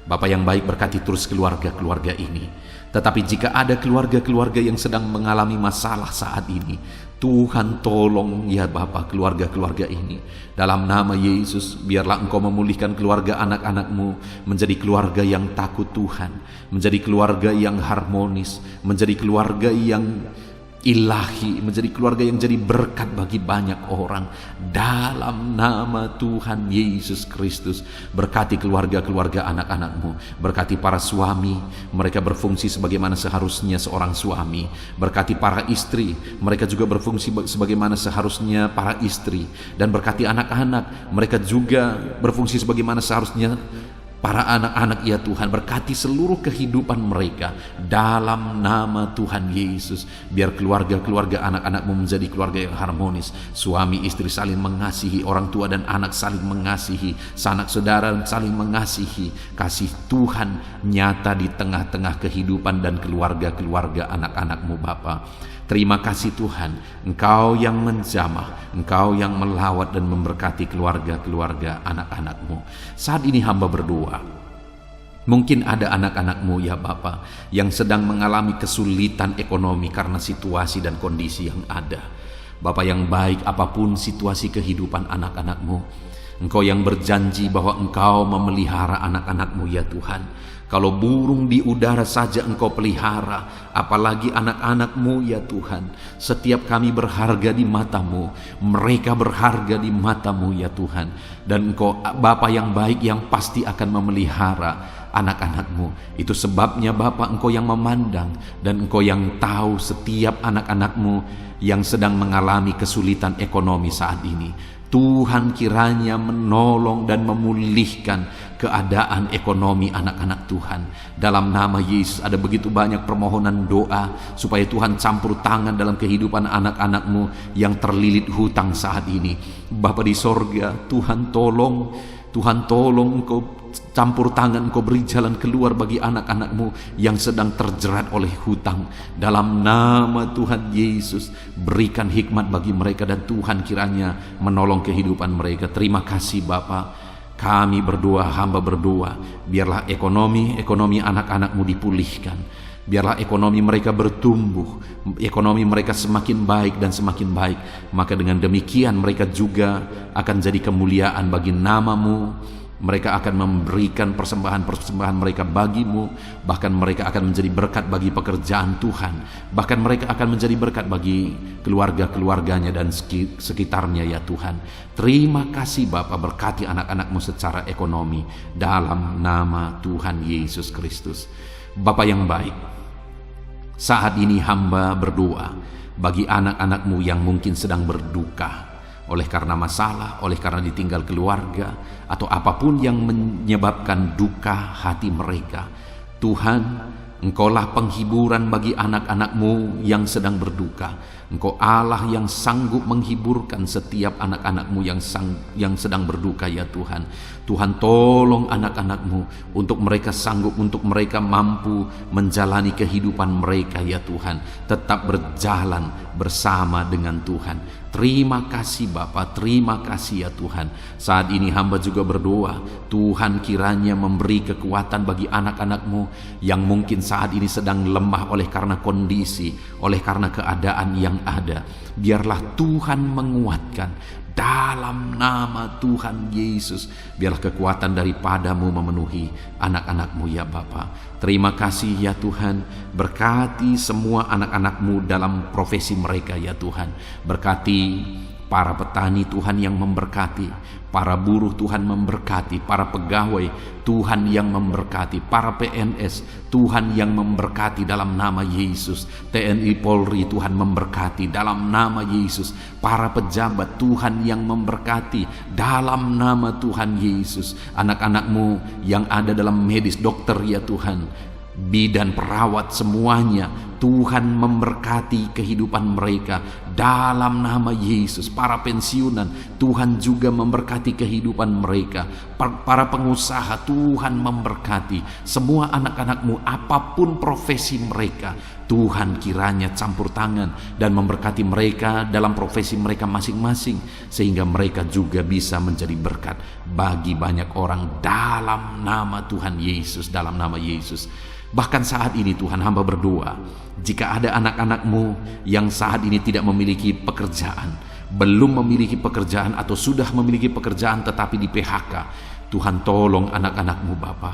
Bapa yang baik, berkati terus keluarga-keluarga ini. Tetapi jika ada keluarga-keluarga yang sedang mengalami masalah saat ini, Tuhan tolong ya Bapa keluarga-keluarga ini. Dalam nama Yesus, biarlah Engkau memulihkan keluarga anak-anakmu menjadi keluarga yang takut Tuhan, menjadi keluarga yang harmonis, menjadi keluarga yang ilahi, menjadi keluarga yang jadi berkat bagi banyak orang. Dalam nama Tuhan Yesus Kristus, berkati keluarga-keluarga anak-anakmu, berkati para suami, mereka berfungsi sebagaimana seharusnya seorang suami, berkati para istri, mereka juga berfungsi sebagaimana seharusnya para istri, dan berkati anak-anak, mereka juga berfungsi sebagaimana seharusnya para anak-anak ya Tuhan. Berkati seluruh kehidupan mereka dalam nama Tuhan Yesus. Biar keluarga-keluarga anak-anakmu menjadi keluarga yang harmonis. Suami istri saling mengasihi, orang tua dan anak saling mengasihi, sanak saudara saling mengasihi. Kasih Tuhan nyata di tengah-tengah kehidupan dan keluarga-keluarga anak-anakmu Bapa. Terima kasih Tuhan, Engkau yang menjamah, Engkau yang melawat dan memberkati keluarga-keluarga anak-anakmu. Saat ini hamba berdoa, mungkin ada anak-anakmu ya Bapa yang sedang mengalami kesulitan ekonomi karena situasi dan kondisi yang ada. Bapa yang baik, apapun situasi kehidupan anak-anakmu, Engkau yang berjanji bahwa Engkau memelihara anak-anakmu ya Tuhan. Kalau burung di udara saja Engkau pelihara, apalagi anak-anakmu ya Tuhan. Setiap kami berharga di mata-Mu, mereka berharga di mata-Mu ya Tuhan. Dan Engkau Bapa yang baik yang pasti akan memelihara anak-anakmu. Itu sebabnya Bapa, Engkau yang memandang dan Engkau yang tahu setiap anak-anakmu yang sedang mengalami kesulitan ekonomi saat ini. Tuhan kiranya menolong dan memulihkan keadaan ekonomi anak-anak Tuhan. Dalam nama Yesus, ada begitu banyak permohonan doa supaya Tuhan campur tangan dalam kehidupan anak-anakmu yang terlilit hutang saat ini. Bapa di sorga, Tuhan tolong Engkau campur tangan, Engkau beri jalan keluar bagi anak-anakmu yang sedang terjerat oleh hutang. Dalam nama Tuhan Yesus, berikan hikmat bagi mereka dan Tuhan kiranya menolong kehidupan mereka. Terima kasih Bapa. Kami berdoa, hamba berdoa, biarlah ekonomi anak-anakmu dipulihkan. Biarlah ekonomi mereka bertumbuh, ekonomi mereka semakin baik dan semakin baik. Maka dengan demikian mereka juga akan jadi kemuliaan bagi nama-Mu. Mereka akan memberikan persembahan-persembahan mereka bagimu. Bahkan mereka akan menjadi berkat bagi pekerjaan Tuhan. Bahkan mereka akan menjadi berkat bagi keluarga-keluarganya dan sekitarnya ya Tuhan. Terima kasih Bapa, berkati anak-anakmu secara ekonomi dalam nama Tuhan Yesus Kristus. Bapa yang baik, Saat ini hamba berdoa bagi anak-anak-Mu yang mungkin sedang berduka oleh karena masalah, oleh karena ditinggal keluarga, atau apapun yang menyebabkan duka hati mereka. Tuhan, Engkaulah penghiburan bagi anak-anak-Mu yang sedang berduka. Engkau Allah yang sanggup menghiburkan setiap anak-anak-Mu yang sedang berduka, ya Tuhan. Tuhan, tolong anak-anak-Mu untuk mereka sanggup, untuk mereka mampu menjalani kehidupan mereka, ya Tuhan. Tetap berjalan bersama dengan Tuhan. Terima kasih Bapa, terima kasih ya Tuhan. Saat ini hamba juga berdoa, Tuhan kiranya memberi kekuatan bagi anak-anak-Mu yang mungkin saat ini sedang lemah oleh karena kondisi, oleh karena keadaan yang ada. Biarlah Tuhan menguatkan dalam nama Tuhan Yesus. Biarlah kekuatan daripada-Mu memenuhi anak-anak-Mu ya Bapa. Terima kasih ya Tuhan. Berkati semua anak-anak-Mu dalam profesi mereka ya Tuhan. Berkati para petani Tuhan yang memberkati, para buruh Tuhan memberkati, para pegawai Tuhan yang memberkati, para PNS Tuhan yang memberkati dalam nama Yesus. TNI Polri Tuhan memberkati dalam nama Yesus. Para pejabat Tuhan yang memberkati dalam nama Tuhan Yesus. Anak-anak-Mu yang ada dalam medis, dokter ya Tuhan, bidan, perawat, semuanya Tuhan memberkati kehidupan mereka dalam nama Yesus. Para pensiunan Tuhan juga memberkati kehidupan mereka. Para pengusaha Tuhan memberkati. Semua anak-anak-Mu apapun profesi mereka, Tuhan kiranya campur tangan dan memberkati mereka dalam profesi mereka masing-masing, sehingga mereka juga bisa menjadi berkat bagi banyak orang dalam nama Tuhan Yesus, dalam nama Yesus. Bahkan saat ini Tuhan, hamba berdoa, jika ada anak-anak-Mu yang saat ini tidak memiliki pekerjaan, belum memiliki pekerjaan, atau sudah memiliki pekerjaan tetapi di PHK, Tuhan tolong anak-anak-Mu Bapa.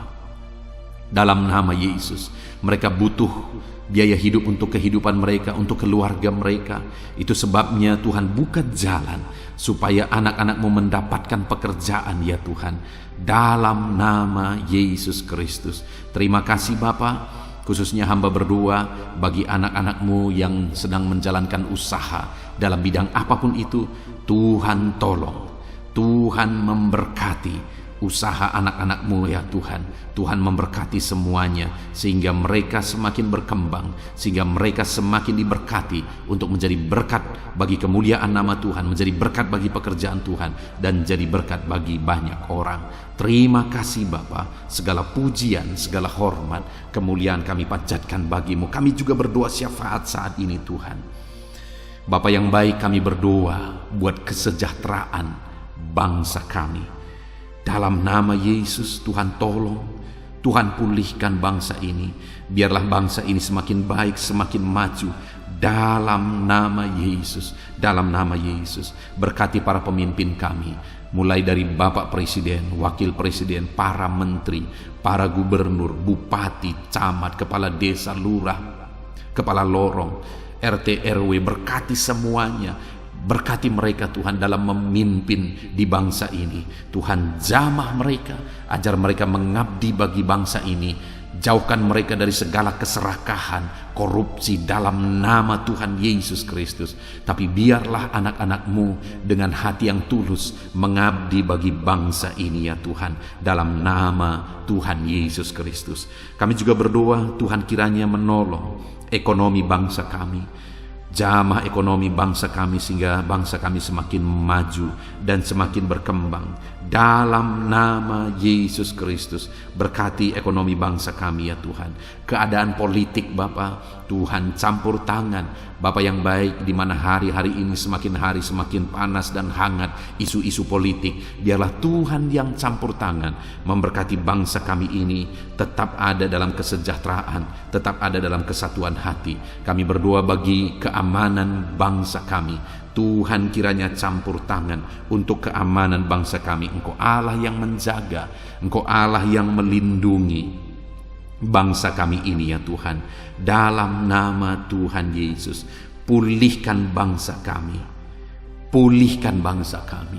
Dalam nama Yesus, mereka butuh biaya hidup untuk kehidupan mereka, untuk keluarga mereka. Itu sebabnya Tuhan buka jalan supaya anak-anak-Mu mendapatkan pekerjaan ya Tuhan. Dalam nama Yesus Kristus. Terima kasih Bapa. Khususnya hamba berdoa bagi anak-anak-Mu yang sedang menjalankan usaha dalam bidang apapun itu. Tuhan tolong, Tuhan memberkati usaha anak-anak-Mu ya Tuhan. Tuhan memberkati semuanya sehingga mereka semakin berkembang, sehingga mereka semakin diberkati untuk menjadi berkat bagi kemuliaan nama Tuhan, menjadi berkat bagi pekerjaan Tuhan, dan jadi berkat bagi banyak orang. Terima kasih Bapa. Segala pujian, segala hormat, kemuliaan kami panjatkan bagi-Mu. Kami juga berdoa syafaat saat ini Tuhan. Bapa yang baik, kami berdoa buat kesejahteraan bangsa kami. Dalam nama Yesus, Tuhan tolong, Tuhan pulihkan bangsa ini. Biarlah bangsa ini semakin baik, semakin maju. Dalam nama Yesus, dalam nama Yesus. Berkati para pemimpin kami, mulai dari Bapak Presiden, Wakil Presiden, para menteri, para gubernur, bupati, camat, kepala desa, lurah, kepala lorong, RT RW. Berkati semuanya. Berkati mereka Tuhan dalam memimpin di bangsa ini. Tuhan jamah mereka, ajar mereka mengabdi bagi bangsa ini. Jauhkan mereka dari segala keserakahan, korupsi dalam nama Tuhan Yesus Kristus. Tapi biarlah anak-anak-Mu dengan hati yang tulus mengabdi bagi bangsa ini ya Tuhan, dalam nama Tuhan Yesus Kristus. Kami juga berdoa Tuhan kiranya menolong ekonomi bangsa kami, jamah ekonomi bangsa kami, sehingga bangsa kami semakin maju dan semakin berkembang dalam nama Yesus Kristus. Berkati ekonomi bangsa kami ya Tuhan. Keadaan politik Bapa, Tuhan campur tangan Bapa yang baik, di mana hari-hari ini semakin hari semakin panas dan hangat isu-isu politik. Biarlah Tuhan yang campur tangan memberkati bangsa kami ini tetap ada dalam kesejahteraan, tetap ada dalam kesatuan hati. Kami berdoa bagi keamanan bangsa kami. Tuhan kiranya campur tangan untuk keamanan bangsa kami. Engkau Allah yang menjaga, Engkau Allah yang melindungi bangsa kami ini ya Tuhan. Dalam nama Tuhan Yesus, pulihkan bangsa kami, pulihkan bangsa kami.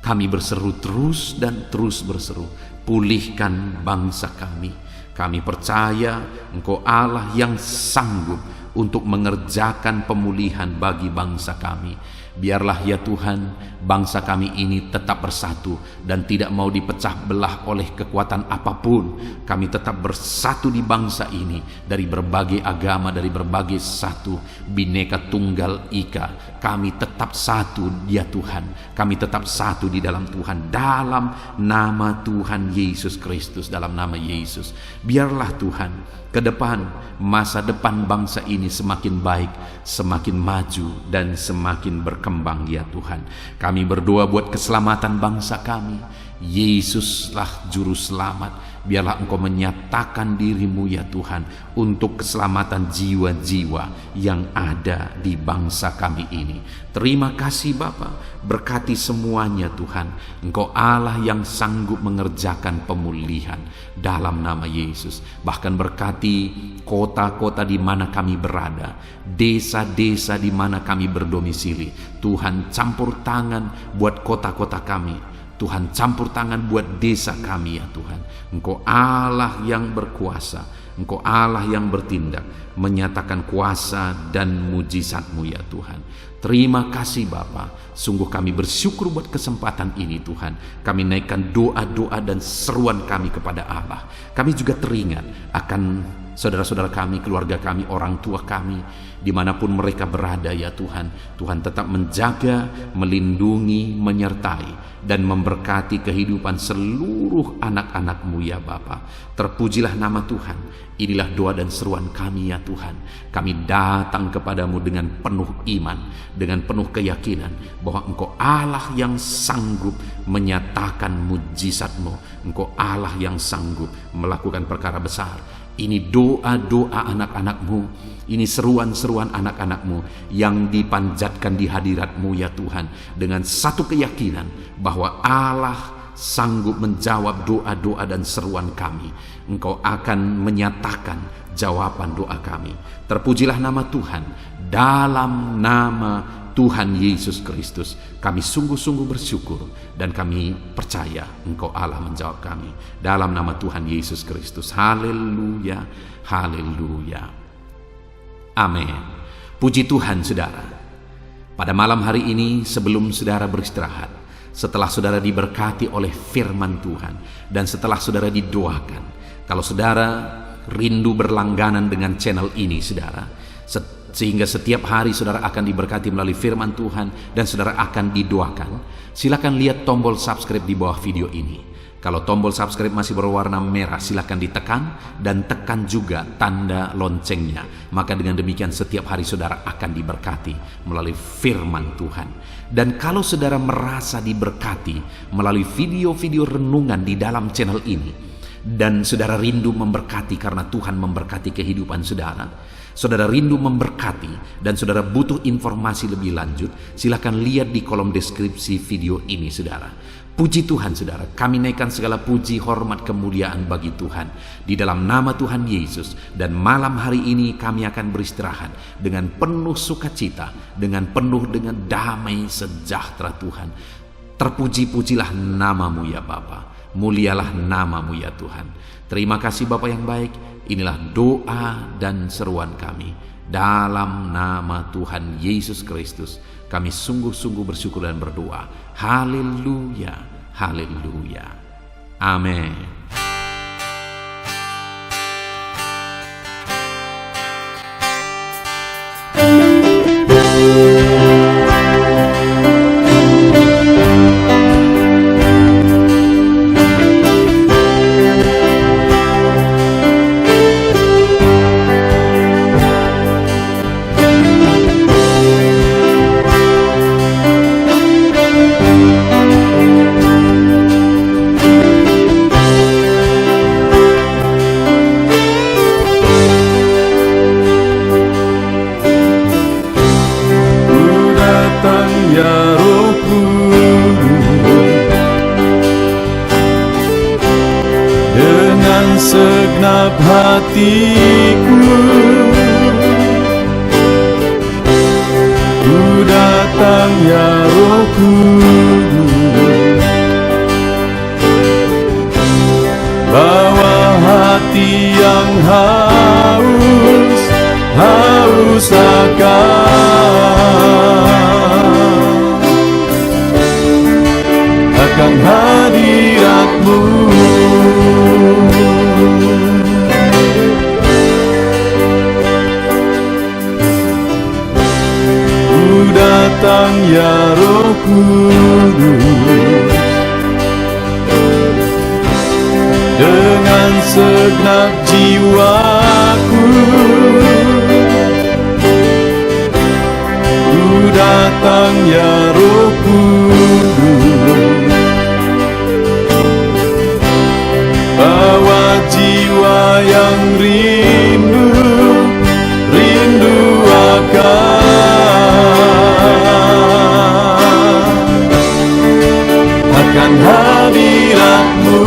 Kami berseru terus dan terus berseru, pulihkan bangsa kami. Kami percaya Engkau Allah yang sanggup untuk mengerjakan pemulihan bagi bangsa kami. Biarlah ya Tuhan, bangsa kami ini tetap bersatu dan tidak mau dipecah belah oleh kekuatan apapun. Kami tetap bersatu di bangsa ini, dari berbagai agama, dari berbagai satu, Bhinneka Tunggal Ika. Kami tetap satu ya Tuhan. Kami tetap satu di dalam Tuhan, dalam nama Tuhan Yesus Kristus, dalam nama Yesus. Biarlah Tuhan, ke depan, masa depan bangsa ini semakin baik, semakin maju dan semakin berkembang ya Tuhan. Kami berdoa buat keselamatan bangsa kami. Yesuslah juru selamat. Biarlah Engkau menyatakan diri-Mu ya Tuhan untuk keselamatan jiwa-jiwa yang ada di bangsa kami ini. Terima kasih Bapa, berkati semuanya Tuhan. Engkau Allah yang sanggup mengerjakan pemulihan dalam nama Yesus. Bahkan berkati kota-kota di mana kami berada, desa-desa di mana kami berdomisili. Tuhan campur tangan buat kota-kota kami. Tuhan campur tangan buat desa kami ya Tuhan. Engkau Allah yang berkuasa, Engkau Allah yang bertindak, menyatakan kuasa dan mujizat-Mu ya Tuhan. Terima kasih Bapa. Sungguh kami bersyukur buat kesempatan ini Tuhan. Kami naikkan doa-doa dan seruan kami kepada Allah. Kami juga teringat akan saudara-saudara kami, keluarga kami, orang tua kami, dimanapun mereka berada ya Tuhan. Tuhan tetap menjaga, melindungi, menyertai, dan memberkati kehidupan seluruh anak-anak-Mu ya Bapa. Terpujilah nama Tuhan. Inilah doa dan seruan kami ya Tuhan. Kami datang kepadamu dengan penuh iman, dengan penuh keyakinan bahwa Engkau Allah yang sanggup menyatakan mujizat-Mu. Engkau Allah yang sanggup melakukan perkara besar. Ini doa-doa anak-anak-Mu, ini seruan-seruan anak-anak-Mu yang dipanjatkan di hadirat-Mu ya Tuhan, dengan satu keyakinan bahwa Allah sanggup menjawab doa-doa dan seruan kami. Engkau akan menyatakan jawaban doa kami. Terpujilah nama Tuhan. Dalam nama Tuhan Yesus Kristus kami sungguh-sungguh bersyukur dan kami percaya Engkau Allah menjawab kami. Dalam nama Tuhan Yesus Kristus. Haleluya, haleluya. Amin. Puji Tuhan saudara. Pada malam hari ini sebelum saudara beristirahat, setelah saudara diberkati oleh firman Tuhan, dan setelah saudara didoakan, kalau saudara rindu berlangganan dengan channel ini saudara, sehingga setiap hari saudara akan diberkati melalui firman Tuhan dan saudara akan didoakan, silakan lihat tombol subscribe di bawah video ini. Kalau tombol subscribe masih berwarna merah, silakan ditekan dan tekan juga tanda loncengnya. Maka dengan demikian setiap hari saudara akan diberkati melalui firman Tuhan. Dan kalau saudara merasa diberkati melalui video-video renungan di dalam channel ini, dan saudara rindu memberkati karena Tuhan memberkati kehidupan saudara, saudara rindu memberkati dan saudara butuh informasi lebih lanjut, silakan lihat di kolom deskripsi video ini saudara. Puji Tuhan saudara, kami naikkan segala puji, hormat, kemuliaan bagi Tuhan di dalam nama Tuhan Yesus. Dan malam hari ini kami akan beristirahat dengan penuh sukacita, dengan penuh dengan damai sejahtera Tuhan. Terpuji-pujilah nama-Mu ya Bapa, mulialah nama-Mu ya Tuhan. Terima kasih Bapa yang baik. Inilah doa dan seruan kami dalam nama Tuhan Yesus Kristus. Kami sungguh-sungguh bersyukur dan berdoa. Haleluya, haleluya. Amin. Segenap hatiku ku datang ya Roh Kudus, bawa hati haus akan hadirat-Mu. Ku datang ya Roh Kudus, dengan segenap jiwaku. Ku datang ya Roh Kudus, bawa jiwa yang rindu akan hadirat-Mu.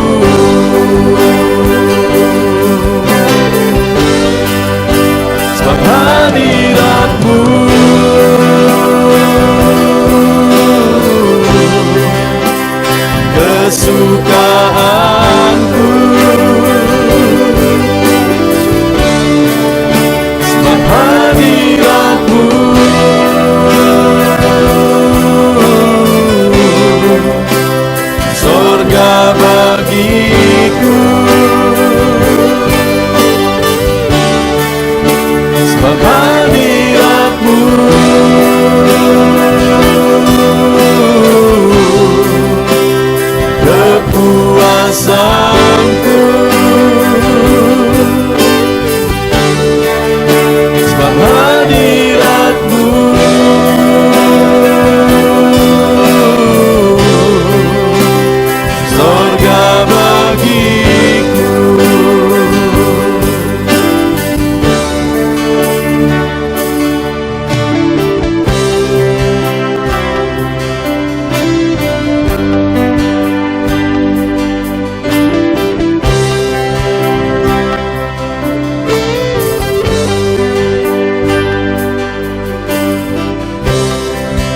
Sebab hadirat-Mu kesukaanku. Sebab hadirat-Mu sorga bagiku. Sebab hadirat-Mu kepuasanku. Sebab hadirat-Mu sorga bagiku.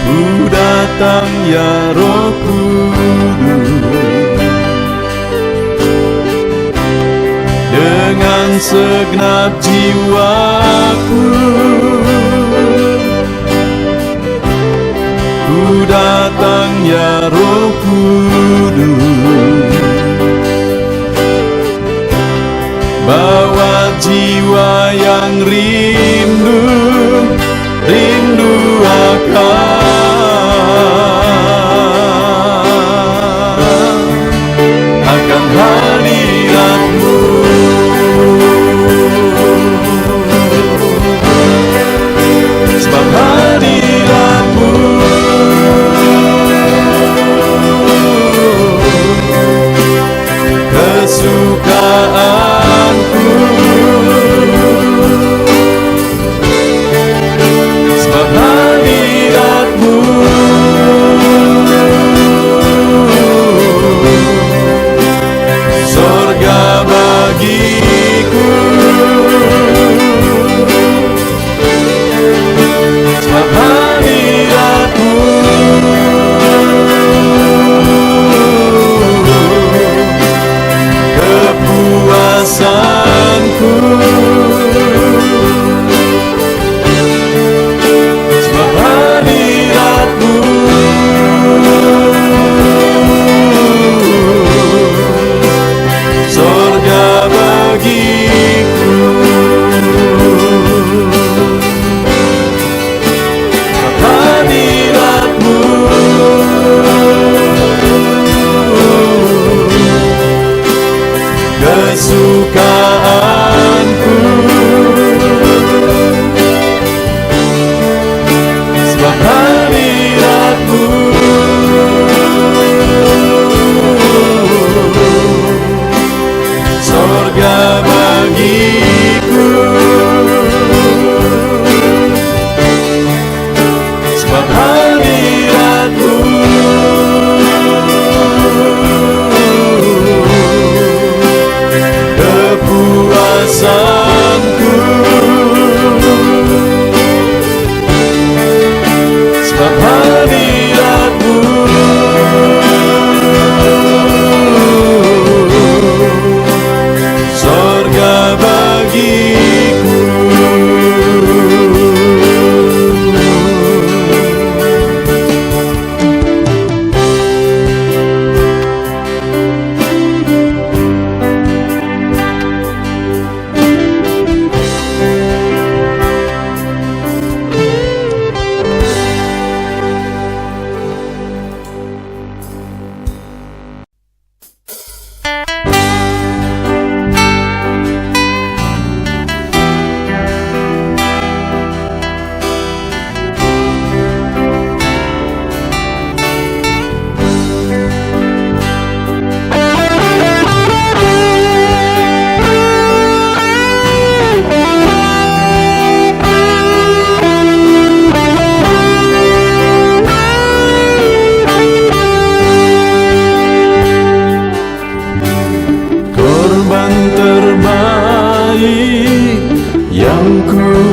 Ku datang ya Roh Kudus, dengan segenap jiwaku. Ku datang ya Roh Kudus, bawa jiwa yang rindu akan hadirat-Mu. Sebab hadirat-Mu kesukaanku.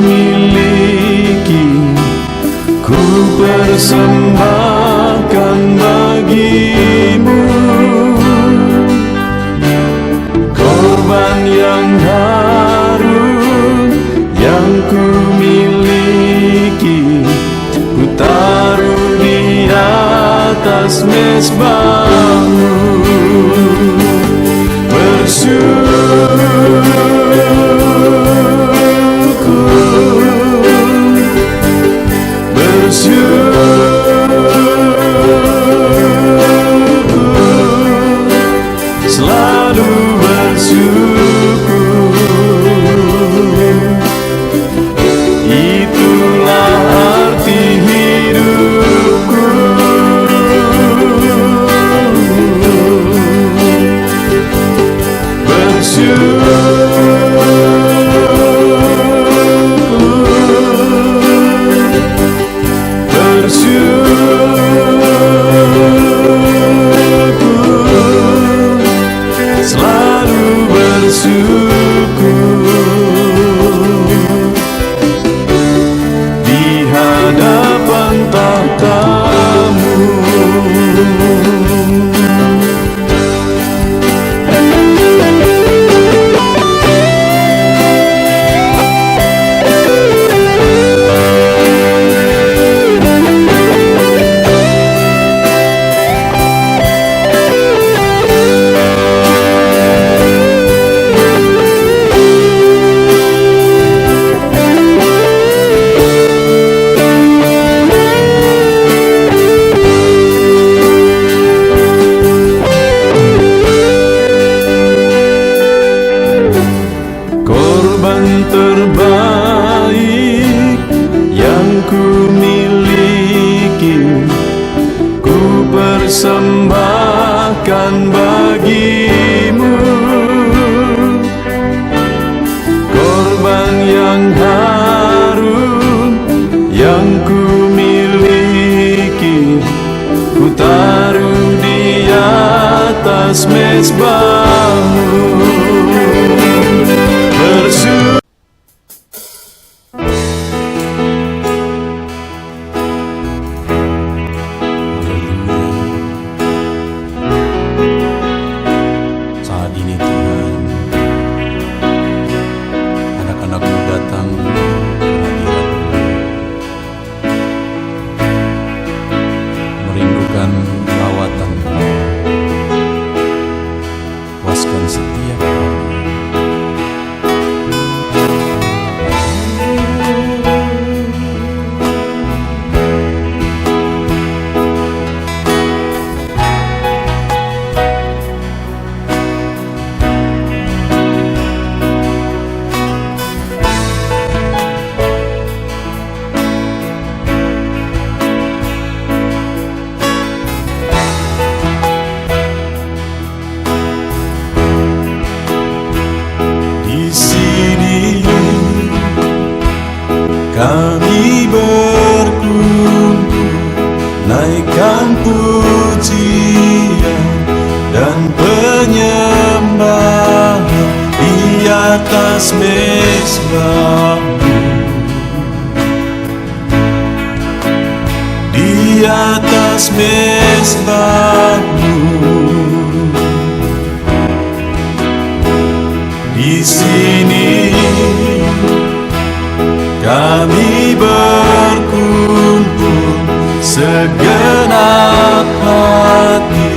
miliki ku persembahkan bagimu. Korban yang harum yang ku miliki ku taruh di atas mezbahmu. Selalu bersyukur, itulah arti hidupku. Selalu bersyukur di hadapan tahta-Mu. Korban terbaik yang ku miliki ku persembahkan bagimu. Korban yang harum yang ku miliki ku taruh di atas mezbahmu. Saat ini Tuhan, anak-anak-Mu datang ke hadirat-Mu, merindukan lawatan-Mu. Puaskan setiap kami. Kami berkumpul, naikkan pujian dan penyembahan di atas mezbah-Mu, di atas mezbah-Mu. Di sini kami berkumpul, segenap hati,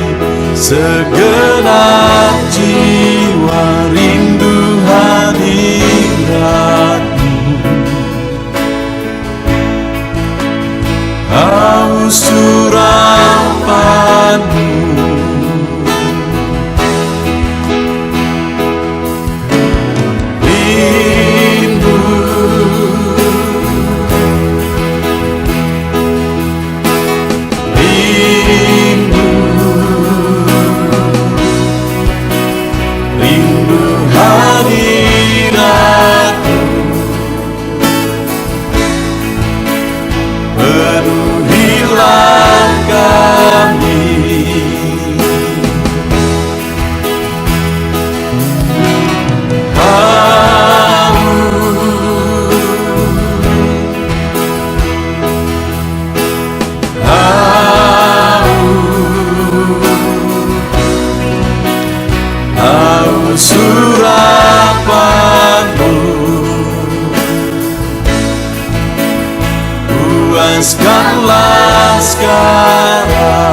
segenap jiwa rindu hadirat-Mu. Haus urapan-Mu, puaskanlah sekarang.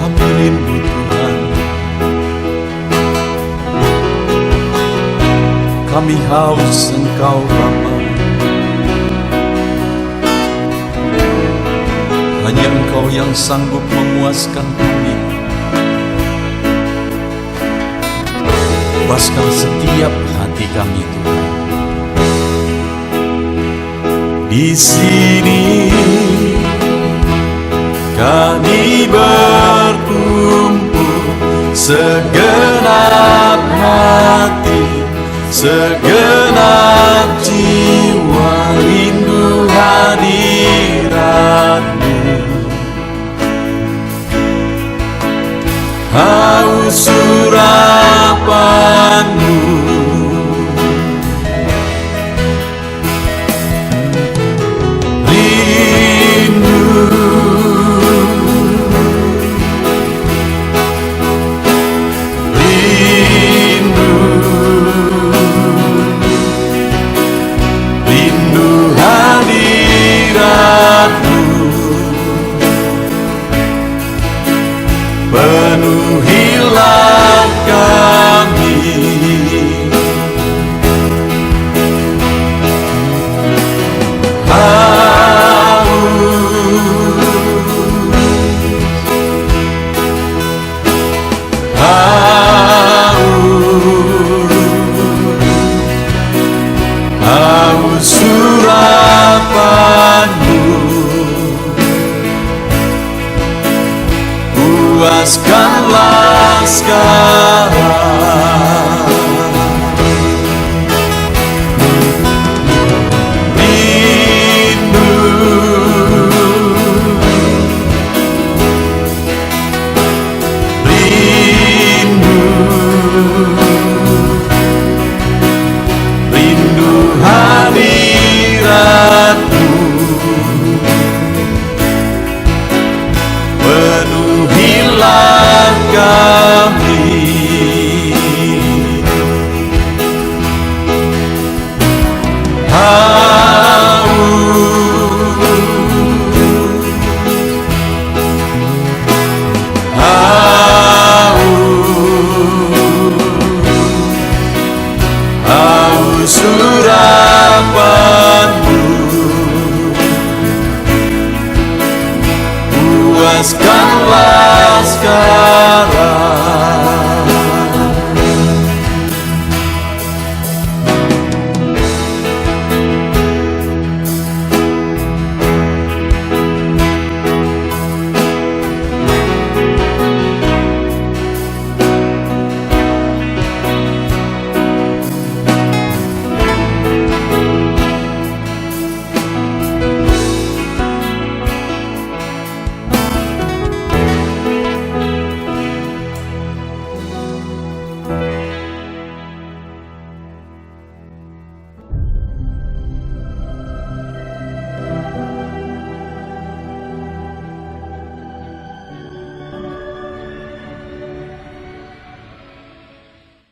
Kami rindu Tuhan, kami haus Engkau Bapa. Hanya Engkau yang sanggup memuaskan kami. Puaskan setiap hati kami Tuhan. Di sini kami berkumpul, segenap hati, segenap jiwa rindu hadirat-Mu. Haus urapan-Mu, rindu, rindu, rindu hadirat-Mu. Penuhilah kami, haus urapan-Mu. Puaskanlah sekarang.